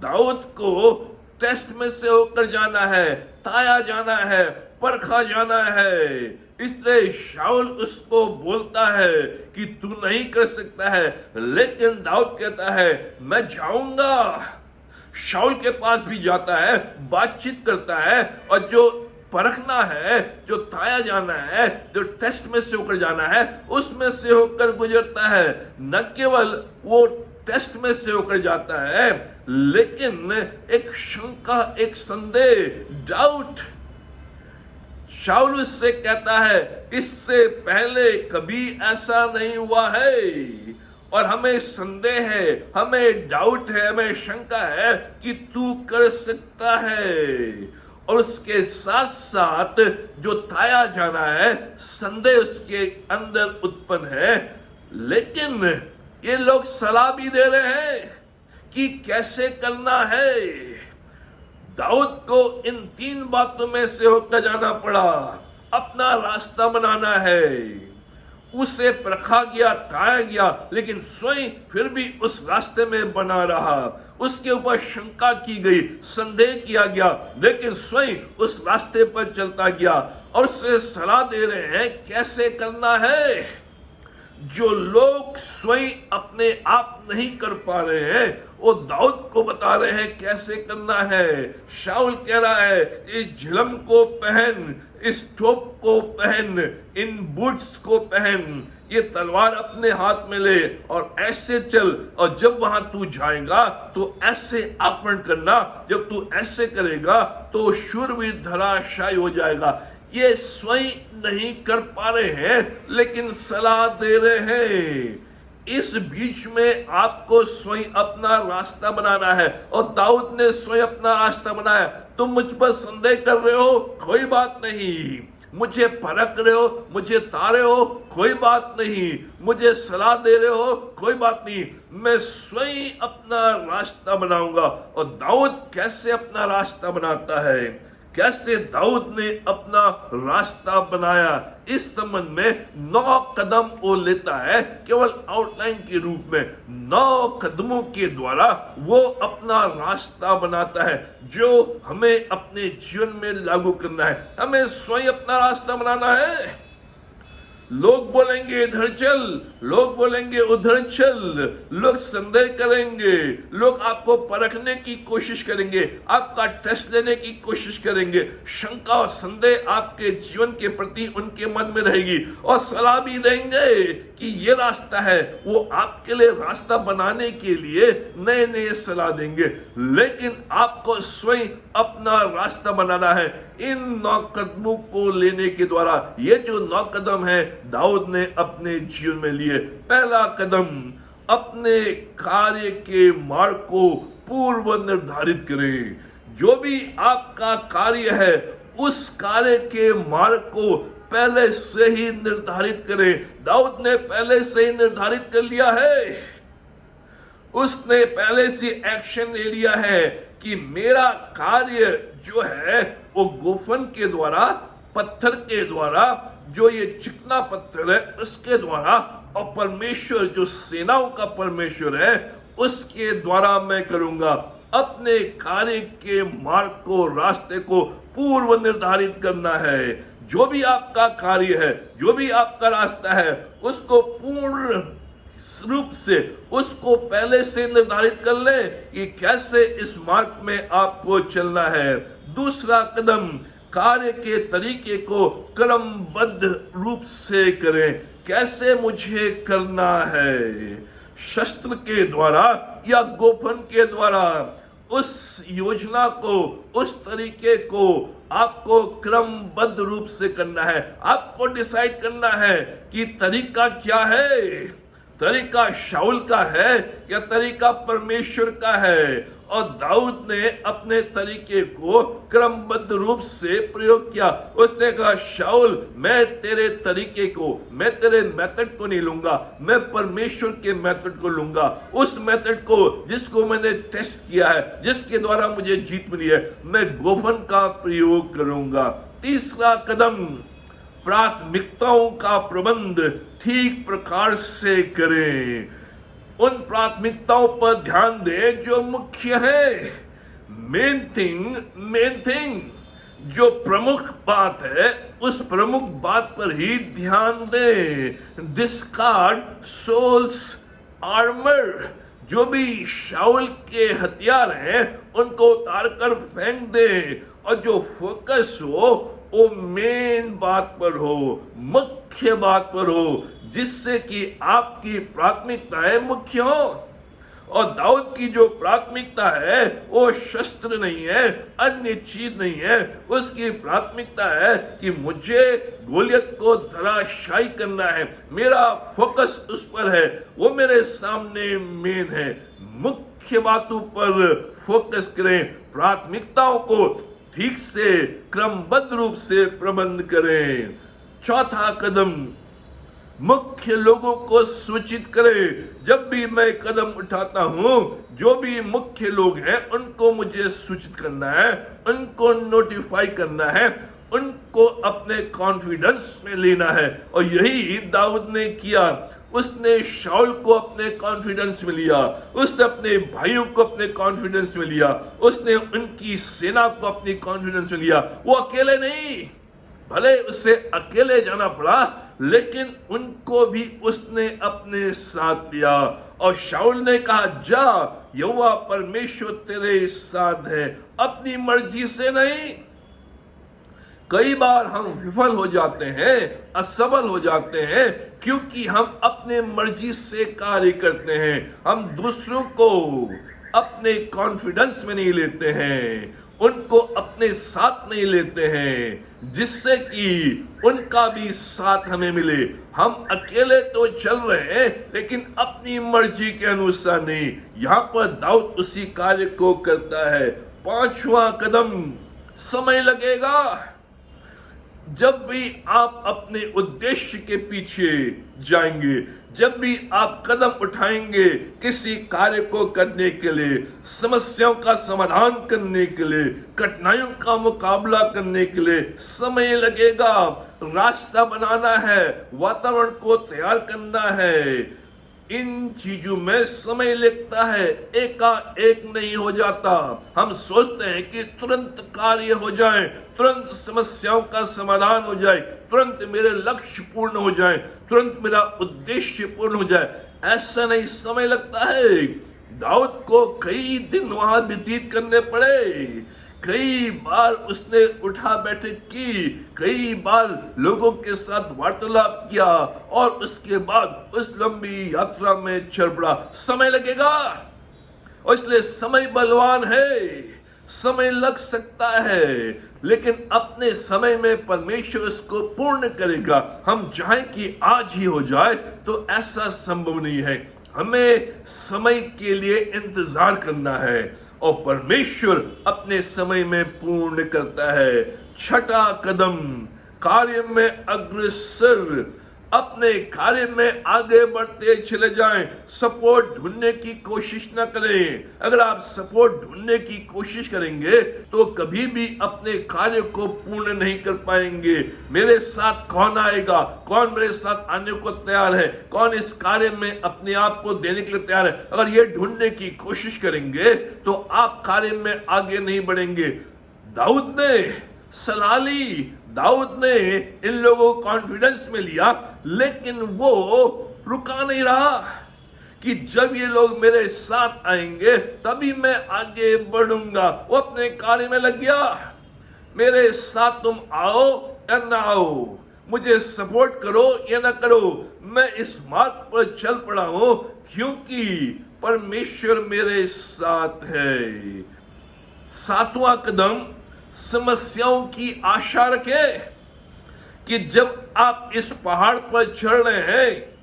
दाऊद को टेस्ट में से होकर जाना है, ताया जाना है, परखा जाना है। इसलिए शाऊल उसको बोलता है कि तू नहीं कर सकता है, लेकिन दाऊद कहता है मैं जाऊंगा। शाऊल के पास भी जाता है, बातचीत करता है, और जो परखना है, जो ताया जाना है, जो टेस्ट में से होकर जाना है, उसमें से होकर गुजरता है। न केवल वो टेस्ट में से होकर जाता है, लेकिन एक शंका, एक संदेह, डाउट। शाऊल उससे कहता है इससे पहले कभी ऐसा नहीं हुआ है, और हमें संदेह है, हमें डाउट है, हमें शंका है कि तू कर सकता है। और उसके साथ साथ जो ताया जाना है, संदेह उसके अंदर उत्पन्न है। लेकिन ये लोग सलाह भी दे रहे हैं कि कैसे करना है। दाऊद को इन 3 बातों में से होकर जाना पड़ा। अपना रास्ता बनाना है, उसे परखा गया, ताया गया, लेकिन स्वयं फिर भी उस रास्ते में बना रहा। उसके ऊपर शंका की गई, संदेह किया गया, लेकिन स्वयं उस रास्ते पर चलता गया। और उसे सलाह दे रहे हैं कैसे करना है। जो लोग स्वयं अपने आप नहीं कर पा रहे हैं, वो दाऊद को बता रहे हैं कैसे करना है। शाऊल कह रहा है इस झिलम को पहन, इस टोप को पहन, इन बूट्स को पहन, ये तलवार अपने हाथ में ले और ऐसे चल, और जब वहां तू जाएगा तो ऐसे आक्रमण करना। जब तू ऐसे करेगा तो शूरवीर धराशायी हो जाएगा। ये स्वयं नहीं कर पा रहे हैं, लेकिन सलाह दे रहे हैं। इस बीच में आपको स्वयं अपना रास्ता बनाना है, और दाऊद ने स्वयं अपना रास्ता बनाया। तुम मुझ पर संदेह कर रहे हो, कोई बात नहीं। मुझे परख रहे हो, मुझे तारे हो, कोई बात नहीं। मुझे सलाह दे रहे हो, कोई बात नहीं। मैं स्वयं अपना रास्ता बनाऊंगा। और दाऊद कैसे अपना रास्ता बनाता है, कैसे दाऊद ने अपना रास्ता बनाया, इस संबंध में 9 कदम वो लेता है, केवल आउटलाइन के रूप में। 9 कदमों के द्वारा वो अपना रास्ता बनाता है, जो हमें अपने जीवन में लागू करना है। हमें स्वयं अपना रास्ता बनाना है। लोग बोलेंगे इधर चल, लोग बोलेंगे उधर चल, लोग संदेह करेंगे, लोग आपको परखने की कोशिश करेंगे, आपका टेस्ट लेने की कोशिश करेंगे। शंका और संदेह आपके जीवन के प्रति उनके मन में रहेगी, और सलाह भी देंगे कि ये रास्ता है। वो आपके लिए रास्ता बनाने के लिए नए नए सलाह देंगे, लेकिन आपको स्वयं अपना रास्ता बनाना है। इन 9 कदमों को लेने के द्वारा, ये जो 9 कदम है दाऊद ने अपने जीवन में लिए। पहला कदम, अपने कार्य के मार्ग को पूर्व निर्धारित करें। जो भी आपका कार्य है, उस कार्य के मार्ग को पहले से ही निर्धारित करें। दाऊद ने पहले से ही निर्धारित कर लिया है। उसने पहले से एक्शन ले लिया है कि मेरा कार्य जो है वो गोफन के द्वारा, पत्थर के द्वारा, जो ये चिकना पत्थर है उसके द्वारा, और परमेश्वर जो सेनाओं का परमेश्वर है उसके द्वारा मैं करूंगा। अपने कार्य के मार्ग को, रास्ते को पूर्व निर्धारित करना है। जो भी आपका कार्य है, जो भी आपका रास्ता है, उसको पूर्ण रूप से उसको पहले से निर्धारित कर ले कि कैसे इस मार्ग में आपको चलना है। दूसरा कदम, कार्य के तरीके को क्रमबद्ध रूप से करें। कैसे मुझे करना है? शस्त्र के द्वारा या गोफन के द्वारा? उस योजना को, उस तरीके को आपको क्रमबद्ध रूप से करना है। आपको डिसाइड करना है कि तरीका क्या है। तरीका शाऊल का है या तरीका परमेश्वर का है? और दाऊद ने अपने तरीके को क्रमबद्ध रूप से प्रयोग किया। उसने कहा, शाऊल, मैं तेरे तरीके को, मैं तेरे मेथड को नहीं लूंगा, मैं परमेश्वर के मेथड को लूंगा। उस मेथड को जिसको मैंने टेस्ट किया है, जिसके द्वारा मुझे जीत मिली है, मैं गोफन का प्रयोग करूंगा। तीसरा कदम, प्राथमिकताओं का प्रबंध ठीक प्रकार से करें। उन प्राथमिकताओं पर ध्यान दें जो मुख्य है। मेन थिंग, जो प्रमुख बात है, उस प्रमुख बात पर ही ध्यान दें। डिस्कार्ड सोल्स आर्मर, जो भी शाऊल के हथियार हैं उनको उतार कर फेंक दें, और जो फोकस हो वो मेन बात पर हो, मुख्य बात पर हो, जिससे कि आपकी प्राथमिकताएं मुख्य हो। और दाऊद की जो प्राथमिकता है वो शस्त्र नहीं है, अन्य चीज नहीं है। उसकी प्राथमिकता है कि मुझे गोलियत को धराशायी करना है। मेरा फोकस उस पर है, वो मेरे सामने मेन है। मुख्य बातों पर फोकस करें, प्राथमिकताओं को ठीक से क्रमबद्ध रूप से प्रबंध करें। चौथा कदम, मुख्य लोगों को सूचित करें। जब भी मैं कदम उठाता हूं, जो भी मुख्य लोग हैं उनको मुझे सूचित करना है, उनको नोटिफाई करना है, उनको अपने कॉन्फिडेंस में लेना है। और यही दाऊद ने किया। उसने शाऊल को अपने कॉन्फिडेंस में लिया, उसने अपने भाइयों को अपने कॉन्फिडेंस में लिया, उसने उनकी सेना को अपनी कॉन्फिडेंस में लिया। वो अकेले नहीं, भले उसे अकेले जाना पड़ा, लेकिन उनको भी उसने अपने साथ लिया। और शाऊल ने कहा, जा, यहोवा परमेश्वर तेरे साथ है, अपनी मर्जी से नहीं। कई बार हम विफल हो जाते हैं, असफल हो जाते हैं, क्योंकि हम अपने मर्जी से कार्य करते हैं। हम दूसरों को अपने कॉन्फिडेंस में नहीं लेते हैं, उनको अपने साथ नहीं लेते हैं, जिससे कि उनका भी साथ हमें मिले। हम अकेले तो चल रहे हैं, लेकिन अपनी मर्जी के अनुसार नहीं। यहाँ पर दाऊद उसी कार्य को करता है। पांचवा कदम, समय लगेगा। जब भी आप अपने उद्देश्य के पीछे जाएंगे, जब भी आप कदम उठाएंगे किसी कार्य को करने के लिए, समस्याओं का समाधान करने के लिए, कठिनाइयों का मुकाबला करने के लिए, समय लगेगा। रास्ता बनाना है, वातावरण को तैयार करना है, इन चीजों में समय लगता है, एकाएक नहीं हो जाता। हम सोचते हैं कि तुरंत कार्य हो जाए, तुरंत समस्याओं का समाधान हो जाए, तुरंत मेरे लक्ष्य पूर्ण हो जाए, तुरंत मेरा उद्देश्य पूर्ण हो जाए। ऐसा नहीं, समय लगता है। दाऊद को कई दिन वहां व्यतीत करने पड़े। कई बार उसने उठा बैठक की, कई बार लोगों के साथ वार्तालाप किया, और उसके बाद उस लंबी यात्रा में चल पड़ा। समय लगेगा, और इसलिए समय बलवान है। समय लग सकता है, लेकिन अपने समय में परमेश्वर इसको पूर्ण करेगा। हम चाहें कि आज ही हो जाए तो ऐसा संभव नहीं है। हमें समय के लिए इंतजार करना है, और परमेश्वर अपने समय में पूर्ण करता है। छठा कदम, कार्य में अग्रसर। अपने कार्य में आगे बढ़ते चले जाएं, सपोर्ट ढूंढने की कोशिश न करें। अगर आप सपोर्ट ढूंढने की कोशिश करेंगे तो कभी भी अपने कार्य को पूर्ण नहीं कर पाएंगे। मेरे साथ कौन आएगा, कौन मेरे साथ आने को तैयार है, कौन इस कार्य में अपने आप को देने के लिए तैयार है, अगर ये ढूंढने की कोशिश करेंगे तो आप कार्य में आगे नहीं बढ़ेंगे। दाऊद ने सलाह ली, दाऊद ने इन लोगों को कॉन्फिडेंस में लिया, लेकिन वो रुका नहीं रहा कि जब ये लोग मेरे साथ आएंगे तभी मैं आगे बढ़ूंगा। वो अपने कार्य में लग गया। मेरे साथ तुम आओ या ना आओ, मुझे सपोर्ट करो या ना करो, मैं इस मार्ग पर चल पड़ा हूं क्योंकि परमेश्वर मेरे साथ है। 7वां कदम, समस्याओं की आशा रखें कि जब आप इस पहाड़ पर चढ़ रहे हैं,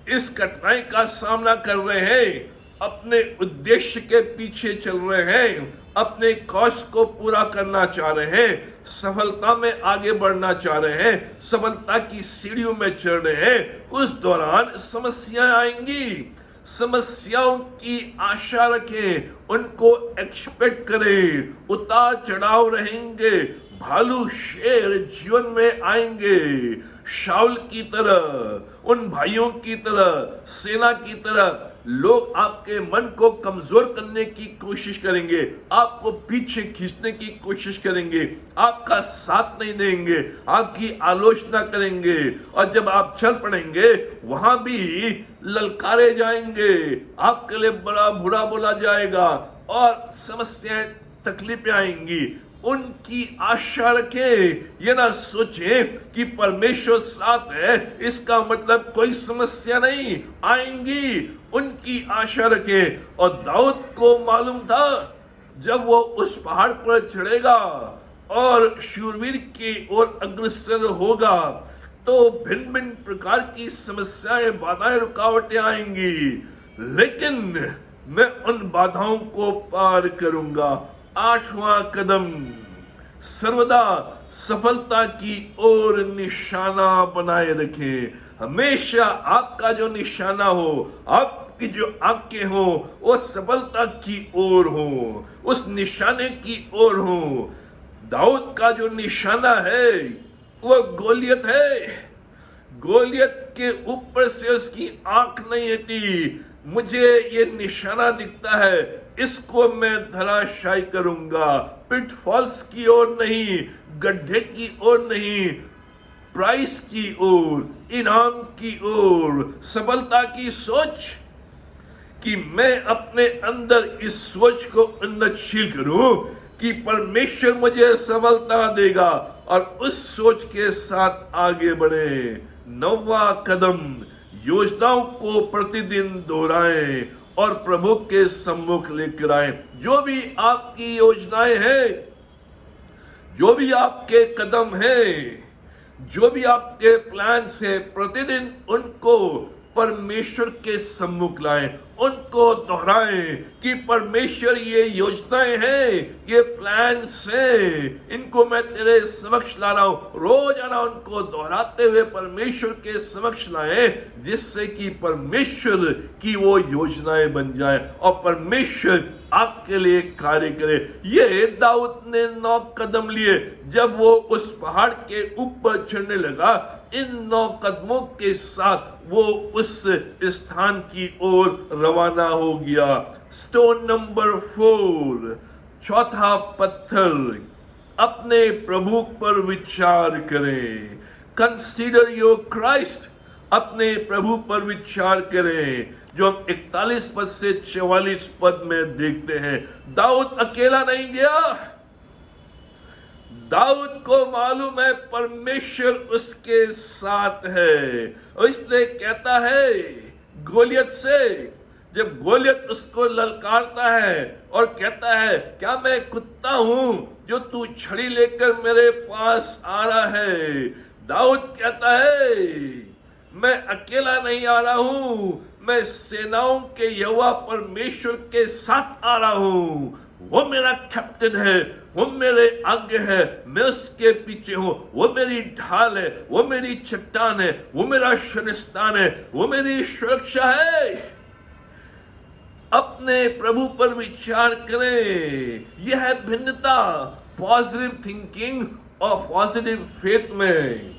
इस कठिनाई का सामना कर रहे हैं, अपने उद्देश्य के पीछे चल रहे हैं, अपने कौश को पूरा करना चाह रहे हैं, सफलता में आगे बढ़ना चाह रहे हैं, सफलता की सीढ़ियों में चढ़ रहे हैं, उस दौरान समस्याएं आएंगी। समस्याओं की आशा रखें, उनको एक्सपेक्ट करें। उतार चढ़ाव रहेंगे, भालू शेर जीवन में आएंगे। शाऊल की तरह, उन भाइयों की तरह, सेना की तरह लोग आपके मन को कमजोर करने की कोशिश करेंगे, आपको पीछे खींचने की कोशिश करेंगे, आपका साथ नहीं देंगे, आपकी आलोचना करेंगे, और जब आप चल पड़ेंगे वहां भी ललकारे जाएंगे, आपके लिए बड़ा बुरा बोला जाएगा और समस्याएं तकलीफें आएंगी। उनकी आशा रखें। ये ना सोचें कि परमेश्वर साथ है इसका मतलब कोई समस्या नहीं आएंगी। उनकी आशा रखें। और दाऊद को मालूम था जब वो उस पहाड़ पर चढ़ेगा और शूरवीर की ओर अग्रसर होगा तो भिन्न भिन्न प्रकार की समस्याएं, बाधाएं, रुकावटें आएंगी, लेकिन मैं उन बाधाओं को पार करूंगा। 8वां कदम, सर्वदा सफलता की ओर निशाना बनाए रखें। हमेशा आपका जो निशाना हो, आपकी जो आंखें हो, वो सफलता की ओर हो, उस निशाने की ओर हो। दाऊद का जो निशाना है वो गोलियत है। गोलियत के ऊपर से उसकी आंख नहीं हटी। मुझे ये निशाना दिखता है, इसको मैं धराशायी करूंगा। पिटफॉल्स की ओर नहीं, गड्ढे की ओर नहीं, प्राइस की ओर, इनाम की ओर, सफलता की सोच कि मैं अपने अंदर इस सोच को उन्नतशील करूं कि परमेश्वर मुझे सफलता देगा और उस सोच के साथ आगे बढ़े। 9वां कदम, योजनाओं को प्रतिदिन दोहराएं और प्रभु के सम्मुख लेकर आए। जो भी आपकी योजनाएं हैं, जो भी आपके कदम हैं, जो भी आपके प्लान्स हैं, प्रतिदिन उनको परमेश्वर के सम्मुख लाएं, उनको दोहराएं कि परमेश्वर ये योजनाएं हैं, ये प्लान्स हैं, इनको मैं तेरे समक्ष ला रहा हूं। रोजाना उनको दोहराते हुए परमेश्वर के समक्ष लाएं, जिससे कि परमेश्वर की वो योजनाएं बन जाए और परमेश्वर आपके लिए कार्य करे। ये दाऊद ने 9 कदम लिए। जब वो उस पहाड़ के ऊपर चढ़ने लगा, इन 9 कदमों के साथ वो उस स्थान की ओर रवाना हो गया। स्टोन नंबर 4, चौथा पत्थर, अपने प्रभु पर विचार करें। कंसीडर योर क्राइस्ट, अपने प्रभु पर विचार करें, जो हम 41 पद से 44 पद में देखते हैं। दाऊद अकेला नहीं गया। दाऊद को मालूम है परमेश्वर उसके साथ है, और इसलिए कहता है गोलियत से, जब गोलियत उसको ललकारता है और कहता है, क्या मैं कुत्ता हूं जो तू छड़ी लेकर मेरे पास आ रहा है? दाऊद कहता है, मैं अकेला नहीं आ रहा हूं, मैं सेनाओं के यहोवा परमेश्वर के साथ आ रहा हूं। वो मेरा कैप्टन है, वो मेरे आगे है, मैं उसके पीछे हूं। वो मेरी ढाल है, वो मेरी चट्टान है, वो मेरा शरणस्थान है, वो मेरी सुरक्षा है। अपने प्रभु पर विचार करें। यह है भिन्नता पॉजिटिव थिंकिंग और पॉजिटिव फेथ में।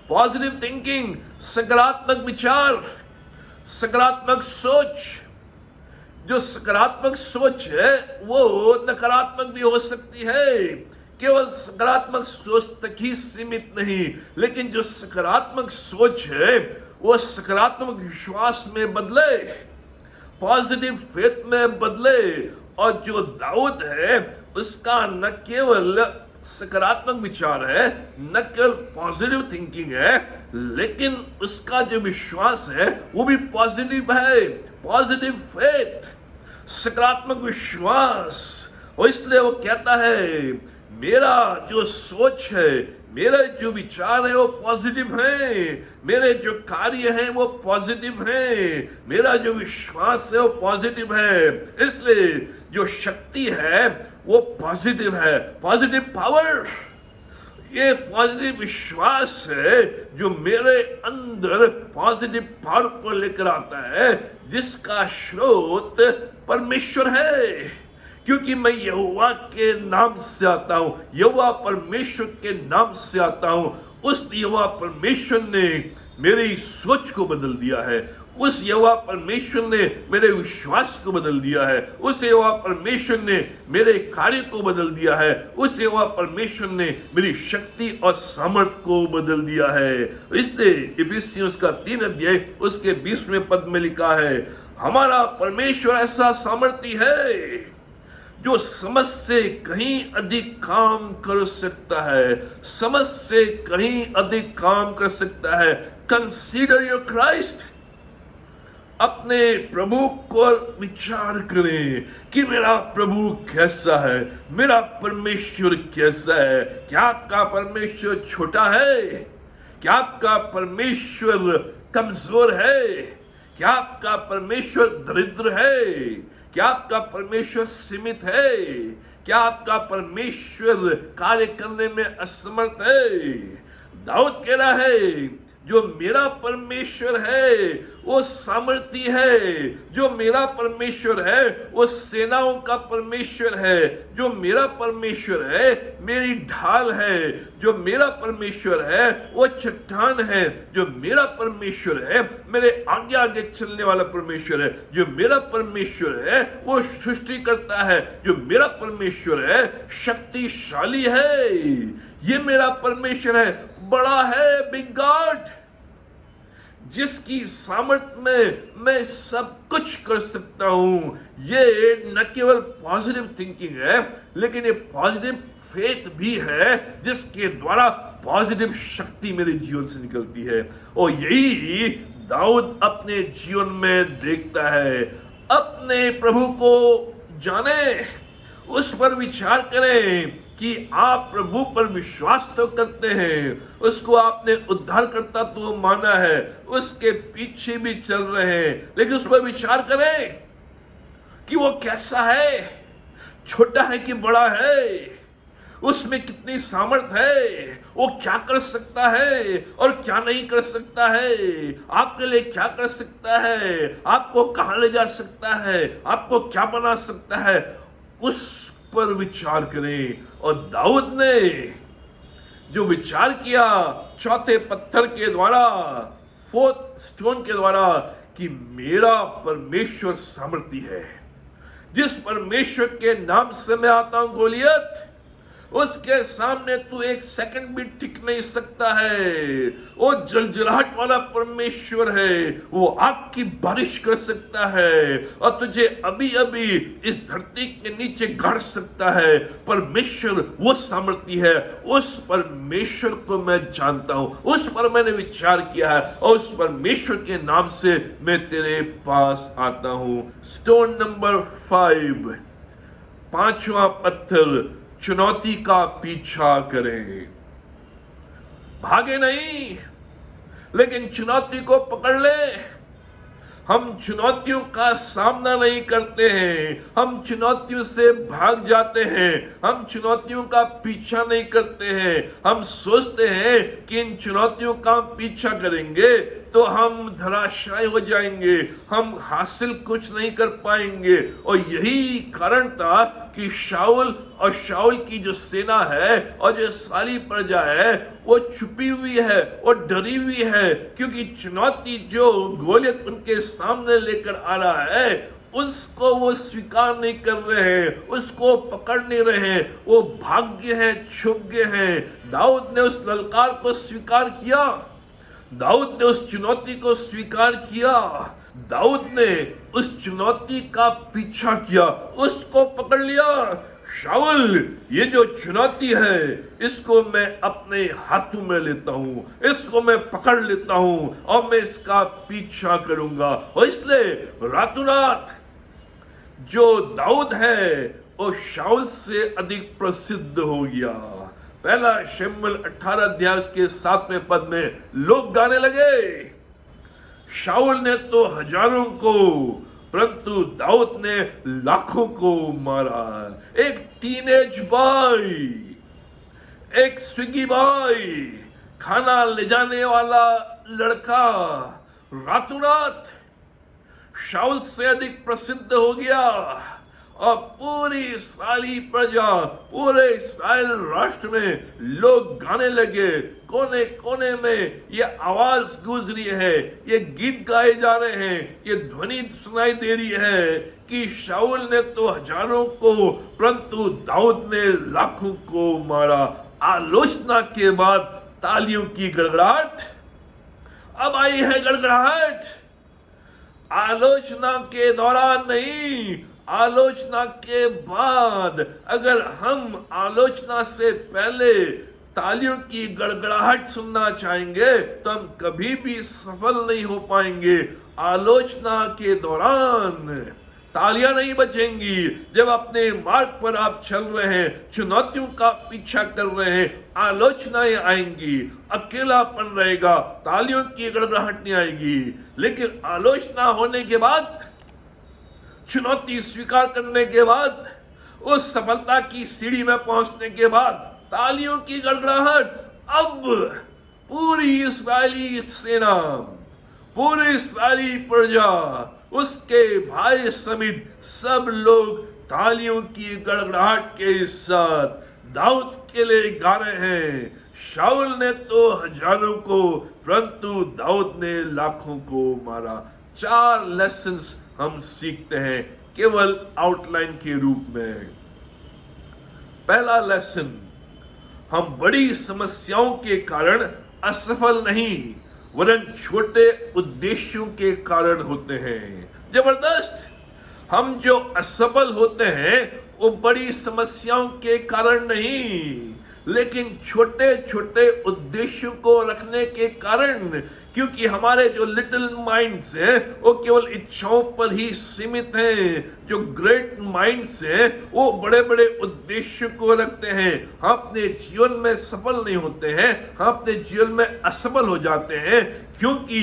पॉजिटिव थिंकिंग, सकारात्मक विचार, सकारात्मक सोच। जो सकारात्मक सोच है वो नकारात्मक भी हो सकती है। केवल सकारात्मक सोच तक ही सीमित नहीं, लेकिन जो सकारात्मक सोच है वो सकारात्मक विश्वास में बदले, पॉजिटिव फेथ में बदले। और जो दाऊद है उसका न केवल सकारात्मक विचार है, न केवल पॉजिटिव थिंकिंग है, लेकिन उसका जो विश्वास है वो भी पॉजिटिव है, पॉजिटिव फेथ, सकारात्मक विश्वास। और इसलिए वो कहता है मेरा जो सोच है, मेरे जो विचार है वो पॉजिटिव है, मेरे जो कार्य हैं वो पॉजिटिव है, मेरा जो विश्वास है वो पॉजिटिव है। इसलिए जो शक्ति है वो पॉजिटिव है, पॉजिटिव पावर। ये पॉजिटिव विश्वास है जो मेरे अंदर पॉजिटिव पावर को लेकर आता है, जिसका स्रोत परमेश्वर है। क्योंकि मैं यहोवा के नाम से आता हूं, यहोवा परमेश्वर के नाम से आता हूं। उस यहोवा परमेश्वर ने मेरी सोच को बदल दिया है, उस यहोवा परमेश्वर ने मेरे विश्वास को बदल दिया है, उस यहोवा परमेश्वर ने मेरे कार्य को बदल दिया है, उस यहोवा परमेश्वर ने मेरी शक्ति और सामर्थ्य को बदल दिया है। इसलिए इफिसियों का 3 अध्याय उसके 20वें पद में लिखा है, हमारा परमेश्वर ऐसा सामर्थ्य है जो समझ से कहीं अधिक काम कर सकता है, समझ से कहीं अधिक काम कर सकता है। Consider your Christ. अपने प्रभु को विचार करें कि मेरा प्रभु कैसा है, मेरा परमेश्वर कैसा है। क्या आपका परमेश्वर छोटा है? क्या आपका परमेश्वर कमजोर है? क्या आपका परमेश्वर दरिद्र है? क्या आपका परमेश्वर सीमित है? क्या आपका परमेश्वर कार्य करने में असमर्थ है? दाऊद कह रहा है जो मेरा परमेश्वर है वो सामर्थी है, जो मेरा परमेश्वर है वो सेनाओं का परमेश्वर है, जो मेरा परमेश्वर है मेरी ढाल है, जो मेरा परमेश्वर है वो चट्टान है, जो मेरा परमेश्वर है मेरे आगे आगे चलने वाला परमेश्वर है, जो मेरा परमेश्वर है वो सृष्टि करता है, जो मेरा परमेश्वर है शक्तिशाली है। ये मेरा परमेश्वर है, बड़ा है, बिग गॉड, जिसकी सामर्थ्य में मैं सब कुछ कर सकता हूं। ये न केवल पॉजिटिव थिंकिंग है, लेकिन ये पॉजिटिव फेथ भी है, जिसके द्वारा पॉजिटिव शक्ति मेरे जीवन से निकलती है। और यही दाऊद अपने जीवन में देखता है। अपने प्रभु को जाने, उस पर विचार करें कि आप प्रभु पर विश्वास तो करते हैं, उसको आपने उद्धारकर्ता तो माना है, उसके पीछे भी चल रहे हैं, लेकिन उस पर विचार करें कि वो कैसा है, छोटा है कि बड़ा है, उसमें कितनी सामर्थ्य है, वो क्या कर सकता है और क्या नहीं कर सकता है, आपके लिए क्या कर सकता है, आपको कहां ले जा सकता है, आपको क्या बना सकता है, उस पर विचार करें। और दाऊद ने जो विचार किया चौथे पत्थर के द्वारा, फोर्थ स्टोन के द्वारा, कि मेरा परमेश्वर सामर्थी है, जिस परमेश्वर के नाम से मैं आता हूं गोलियत, उसके सामने तू एक सेकंड भी टिक नहीं सकता है। वो जलजलाहट वाला परमेश्वर है, वो आग की बारिश कर सकता है और तुझे अभी अभी इस धरती के नीचे गाड़ सकता है। परमेश्वर वो सामर्थ्य है, उस परमेश्वर को मैं जानता हूं, उस पर मैंने विचार किया है और उस परमेश्वर के नाम से मैं तेरे पास आता हूं। स्टोन नंबर 5, 5वां पत्थर, चुनौती का पीछा करें। भागे नहीं, लेकिन चुनौती को पकड़ ले। हम चुनौतियों का सामना नहीं करते हैं, हम चुनौतियों से भाग जाते हैं, हम चुनौतियों का पीछा नहीं करते हैं। हम सोचते हैं कि इन चुनौतियों का पीछा करेंगे तो हम धराशायी हो जाएंगे, हम हासिल कुछ नहीं कर पाएंगे। और यही कारण था कि शाऊल और शाऊल की जो सेना है और जो सारी प्रजा है वो छुपी हुई है और डरी हुई है, क्योंकि चुनौती जो गोलियत उनके सामने लेकर आ रहा है उसको वो स्वीकार नहीं कर रहे हैं, उसको पकड़ नहीं रहे हैं, वो भाग्य है, छुप गए हैं। दाऊद ने उस ललकार को स्वीकार किया, दाऊद ने उस चुनौती को स्वीकार किया, दाऊद ने उस चुनौती का पीछा किया, उसको पकड़ लिया। शाऊल, ये जो चुनौती है इसको मैं अपने हाथों में लेता हूं, इसको मैं पकड़ लेता हूं और मैं इसका पीछा करूंगा। और इसलिए रातों रात जो दाऊद है वो शाऊल से अधिक प्रसिद्ध हो गया। पहला शमूएल 18 अध्याय के 7वें पद में लोग गाने लगे, शाऊल ने तो हजारों को परंतु दाऊद ने लाखों को मारा। एक टीनेज बॉय, एक स्विगी बॉय, खाना ले जाने वाला लड़का रातों रात शाऊल से अधिक प्रसिद्ध हो गया और पूरी इस्राएली प्रजा, पूरे इस्राएल राष्ट्र में लोग गाने लगे। कोने कोने में ये आवाज गूंज रही है, ये गीत गाए जा रहे हैं, ये ध्वनि सुनाई दे रही है कि शाऊल ने तो हजारों को परंतु दाऊद ने लाखों को मारा। आलोचना के बाद तालियों की गड़गड़ाहट। अब आई है गड़गड़ाहट, आलोचना के दौरान नहीं, आलोचना के बाद। अगर हम आलोचना से पहले तालियों की गड़गड़ाहट सुनना चाहेंगे तो हम कभी भी सफल नहीं हो पाएंगे। आलोचना के दौरान तालियां नहीं बचेंगी। जब अपने मार्ग पर आप चल रहे हैं, चुनौतियों का पीछा कर रहे हैं, आलोचनाएं आएंगी, अकेलापन रहेगा, तालियों की गड़गड़ाहट नहीं आएगी। लेकिन आलोचना होने के बाद, चुनौती स्वीकार करने के बाद, उस सफलता की सीढ़ी में पहुंचने के बाद तालियों की गड़गड़ाहट। अब पूरी इस्राएली सेना, पूरी इस्राएली प्रजा, उसके भाई समेत सब लोग तालियों की गड़गड़ाहट के साथ दाऊद के लिए गा रहे हैं। शाऊल ने तो हजारों को परंतु दाऊद ने लाखों को मारा। 4 लेसन्स हम सीखते हैं केवल आउटलाइन के रूप में। पहला लेसन, हम बड़ी समस्याओं के कारण असफल नहीं वरन छोटे उद्देश्यों के कारण होते हैं। जबरदस्त, हम जो असफल होते हैं वो बड़ी समस्याओं के कारण नहीं, लेकिन छोटे छोटे उद्देश्यों को रखने के कारण। क्योंकि हमारे जो लिटिल माइंड्स हैं वो केवल इच्छाओं पर ही सीमित हैं, जो ग्रेट माइंड्स हैं वो बड़े बड़े उद्देश्यों को रखते हैं। हम अपने जीवन में सफल नहीं होते हैं, हम अपने जीवन में असफल हो जाते हैं क्योंकि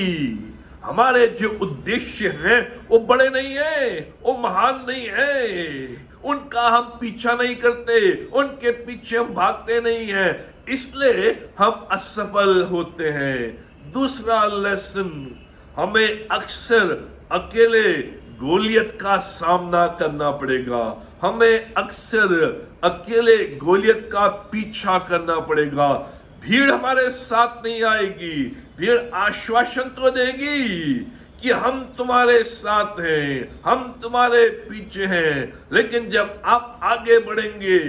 हमारे जो उद्देश्य हैं वो बड़े नहीं हैं, वो महान नहीं है, उनका हम पीछा नहीं करते, उनके पीछे हम भागते नहीं हैं, इसलिए हम असफल होते हैं। दूसरा लेसन, हमें अक्सर अकेले गोलियत का सामना करना पड़ेगा। हमें अक्सर अकेले गोलियत का पीछा करना पड़ेगा। भीड़ हमारे साथ नहीं आएगी, भीड़ आश्वासन तो देगी कि हम तुम्हारे साथ हैं, हम तुम्हारे पीछे हैं, लेकिन जब आप आगे बढ़ेंगे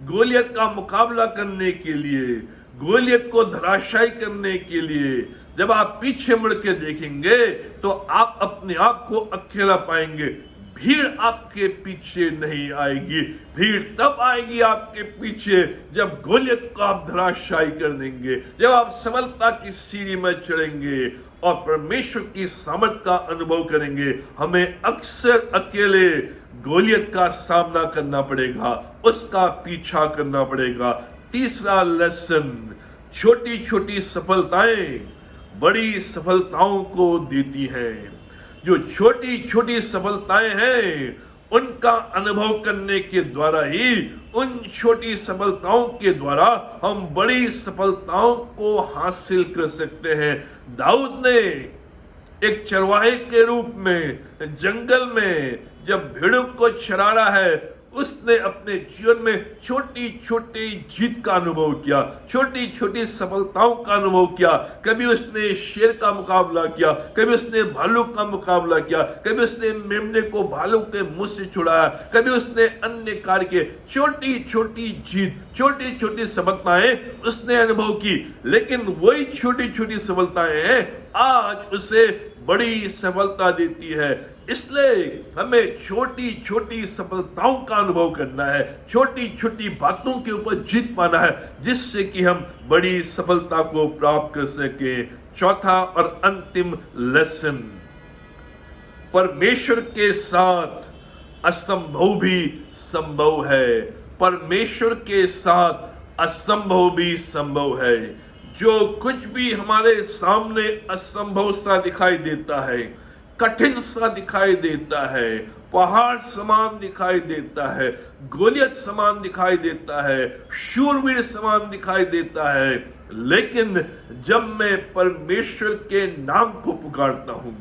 गोलियत का मुकाबला करने के लिए, गोलियत को धराशायी करने के लिए, जब आप पीछे मुड़ के देखेंगे तो आप अपने आप को अकेला पाएंगे। भीड़ आपके पीछे नहीं आएगी, भीड़ तब आएगी आपके पीछे जब गोलियत को आप धराशायी कर देंगे, जब आप सफलता की सीढ़ी में चढ़ेंगे और परमेश्वर की सामर्थ का अनुभव करेंगे। हमें अक्सर अकेले गोलियत का सामना करना पड़ेगा, उसका पीछा करना पड़ेगा। तीसरा लेसन, छोटी छोटी सफलताएं बड़ी सफलताओं को देती हैं। जो छोटी छोटी सफलताएं हैं उनका अनुभव करने के द्वारा ही, उन छोटी सफलताओं के द्वारा हम बड़ी सफलताओं को हासिल कर सकते हैं। दाऊद ने एक चरवाहे के रूप में जंगल में जब भेड़ों को चरा रहा है, उसने अपने जीवन में छोटी छोटी जीत का अनुभव किया, छोटी छोटी सफलताओं का अनुभव किया। कभी उसने शेर का मुकाबला किया, कभी उसने भालू का मुकाबला किया, कभी उसने मेमने को भालू के मुंह से छुड़ाया, कभी उसने अन्य कार्य के छोटी छोटी जीत, छोटी छोटी सफलताएं उसने अनुभव की। लेकिन वही छोटी छोटी सफलताएं आज उसे बड़ी सफलता देती है। इसलिए हमें छोटी छोटी सफलताओं का अनुभव करना है, छोटी छोटी बातों के ऊपर जीत पाना है, जिससे कि हम बड़ी सफलता को प्राप्त कर सके। चौथा और अंतिम लेसन, परमेश्वर के साथ असंभव भी संभव है। परमेश्वर के साथ असंभव भी संभव है। जो कुछ भी हमारे सामने असंभव सा दिखाई देता है, कठिन सा दिखाई देता है, पहाड़ समान दिखाई देता है, गोलियत समान दिखाई देता है, शूरवीर समान दिखाई देता है, लेकिन जब मैं परमेश्वर के नाम को पुकारता हूं,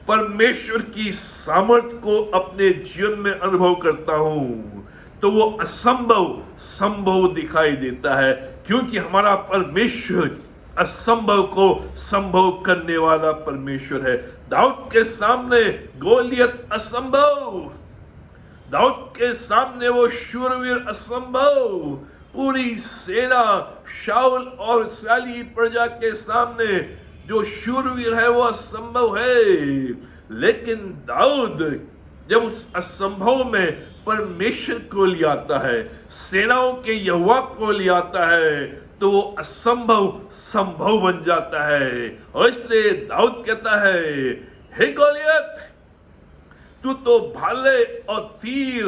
परमेश्वर की सामर्थ्य को अपने जीवन में अनुभव करता हूं, तो वो असंभव संभव दिखाई देता है, क्योंकि हमारा परमेश्वर असंभव को संभव करने वाला परमेश्वर है। दाऊद के सामने गोलियत असंभव, दाऊद के सामने वो शूरवीर असंभव, पूरी सेना शाऊल और इस्राएली प्रजा के सामने जो शूरवीर है वो असंभव है। लेकिन दाऊद जब उस असंभव में परमेश्वर को ले आता है, सेनाओं के यहोवा को ले आता है, तो वो असंभव संभव बन जाता है। और इसलिए दाऊद कहता है, हे गोलियत, तू तो भाले और तीर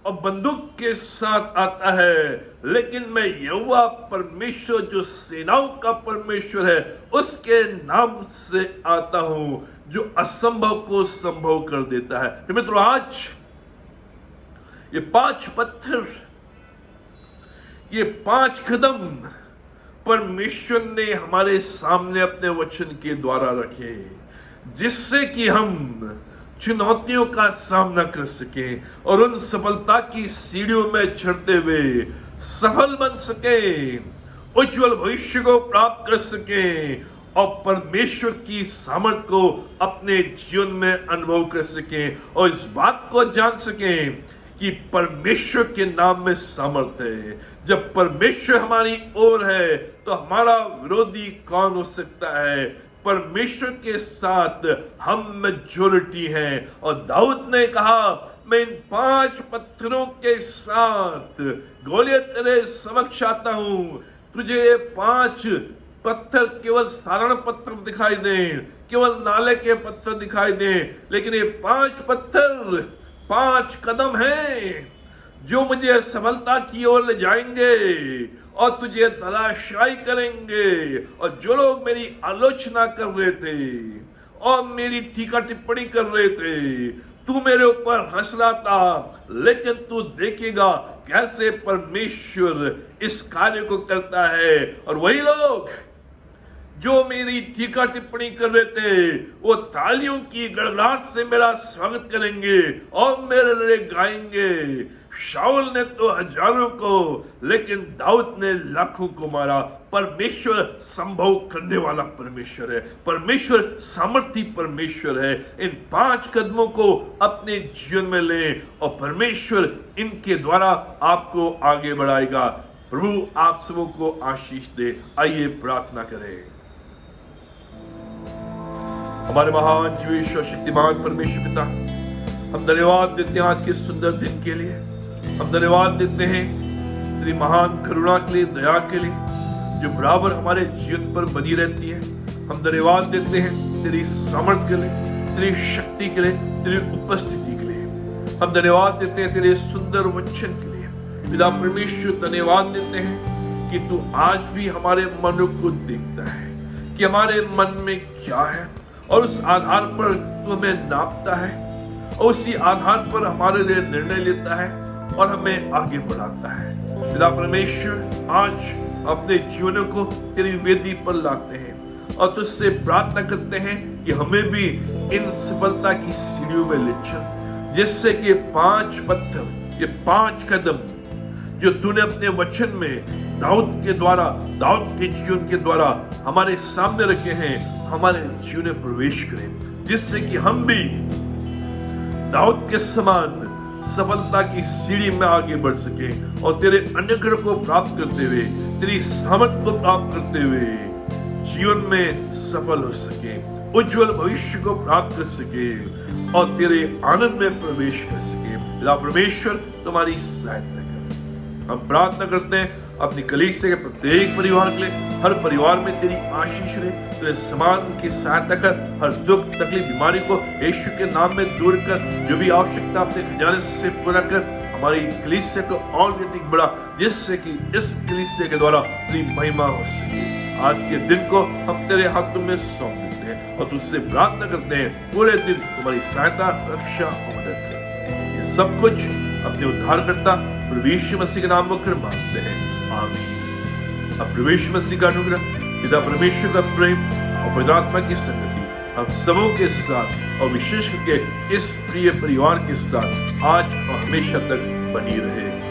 और बंदूक के साथ आता है, लेकिन मैं यहोवा परमेश्वर जो सेनाओं का परमेश्वर है उसके नाम से आता हूं, जो असंभव को संभव कर देता है। तो मित्रों, आज ये 5 पत्थर, ये 5 कदम परमेश्वर ने हमारे सामने अपने वचन के द्वारा रखे, जिससे कि हम चुनौतियों का सामना कर सके और उन सफलता की सीढ़ियों में चढ़ते हुए सफल बन सके, उज्जवल भविष्य को प्राप्त कर सके और परमेश्वर की सामर्थ को अपने जीवन में अनुभव कर सके और इस बात को जान सके कि परमेश्वर के नाम में सामर्थ्य है। जब परमेश्वर हमारी ओर है तो हमारा विरोधी कौन हो सकता है। परमेश्वर के साथ हम मेजॉरिटी हैं। और दाऊद ने कहा, मैं इन 5 पत्थरों के साथ गोलियत तेरे समक्ष आता हूं। तुझे 5 पत्थर केवल साधारण पत्थर दिखाई दें, केवल नाले के पत्थर दिखाई दें, लेकिन ये 5 पत्थर 5 कदम हैं जो मुझे सफलता की ओर ले जाएंगे और तुझे धराशायी करेंगे। और जो लोग मेरी आलोचना कर रहे थे और मेरी टीका टिप्पणी कर रहे थे, तू मेरे ऊपर हंस रहा था, लेकिन तू देखेगा कैसे परमेश्वर इस कार्य को करता है। और वही लोग जो मेरी टीका टिप्पणी कर रहे थे, वो तालियों की गड़गड़ाहट से मेरा स्वागत करेंगे और मेरे लिए गाएंगे। शाऊल ने तो हजारों को, लेकिन दाऊद ने लाखों को मारा। परमेश्वर संभव करने वाला परमेश्वर है, परमेश्वर सामर्थी परमेश्वर है। इन 5 कदमों को अपने जीवन में लें और परमेश्वर इनके द्वारा आपको आगे बढ़ाएगा। प्रभु आप सबों को आशीष दे। आइए प्रार्थना करें। हमारे महान जीवेश और शक्तिमान परमेश्वर पिता, हम धन्यवाद देते हैं आज के सुंदर दिन के लिए। हम धन्यवाद देते हैं तेरी महान करुणा के लिए, दया के लिए, जो बराबर हमारे जीवन पर बनी रहती है। हम धन्यवाद देते हैं तेरी सामर्थ्य के लिए, तेरी शक्ति के लिए, तेरी उपस्थिति के लिए। हम धन्यवाद देते हैं तेरे सुंदर वचन के लिए। पिता परमेश्वर, धन्यवाद देते हैं कि तू आज भी हमारे मन को देखता है कि हमारे मन में क्या है, और उस आधार पर तू हमें नापता है और उसी आधार पर हमारे लिए निर्णय लेता है और हमें आगे बढ़ाता है। पिता परमेश्वर, आज अपने जीवनों को तेरी वेदी पर लाते हैं और तुझसे प्रार्थना करते हैं कि हमें भी इन सफलता की सीढ़ियों में ले चल, जिससे कि 5 पत्थर ये 5 कदम जो तूने अपने वचन में दाऊद के द्वारा, दाऊद के जीवन के द्वारा हमारे सामने रखे हैं, हमारे जीवन में प्रवेश करें, जिससे कि हम भी दाऊद के समान सफलता की सीढ़ी में आगे बढ़ सके और तेरे अनुग्रह को प्राप्त करते हुए, तेरी सामर्थ को प्राप्त करते हुए जीवन में सफल हो सके, उज्जवल भविष्य को प्राप्त कर सके और तेरे आनंद में प्रवेश कर सके। पिता परमेश्वर तुम्हारी सहायता कर। हम प्रार्थना करते हैं अपनी कलीसिया के प्रत्येक परिवार के लिए, हर परिवार में तेरी आशीष रहे, तेरे समान की सहायता कर, हर दुख तकलीफ बीमारी को यीशु के नाम में दूर कर, जो भी आवश्यकता अपने खजाने से पूरा कर, हमारी कलीसिया को और अधिक बढ़ा, जिससे कि इस कलीसिया के द्वारा तेरी महिमा हो सके। आज के दिन को हम तेरे हाथों में सौंप देते हैं और तुझसे प्रार्थना करते हैं पूरे दिन तुम्हारी सहायता, रक्षा और मदद करे। ये सब कुछ अपने उद्धारकर्ता प्रभु यीशु मसीह के नाम में मांगते हैं, आमीन। अब प्रभु यीशु मसीह का अनुग्रह, पिता परमेश्वर का प्रेम और पवित्र आत्मा की संगति हम सबों के साथ और विशेष करके इस प्रिय परिवार के साथ आज और हमेशा तक बनी रहे।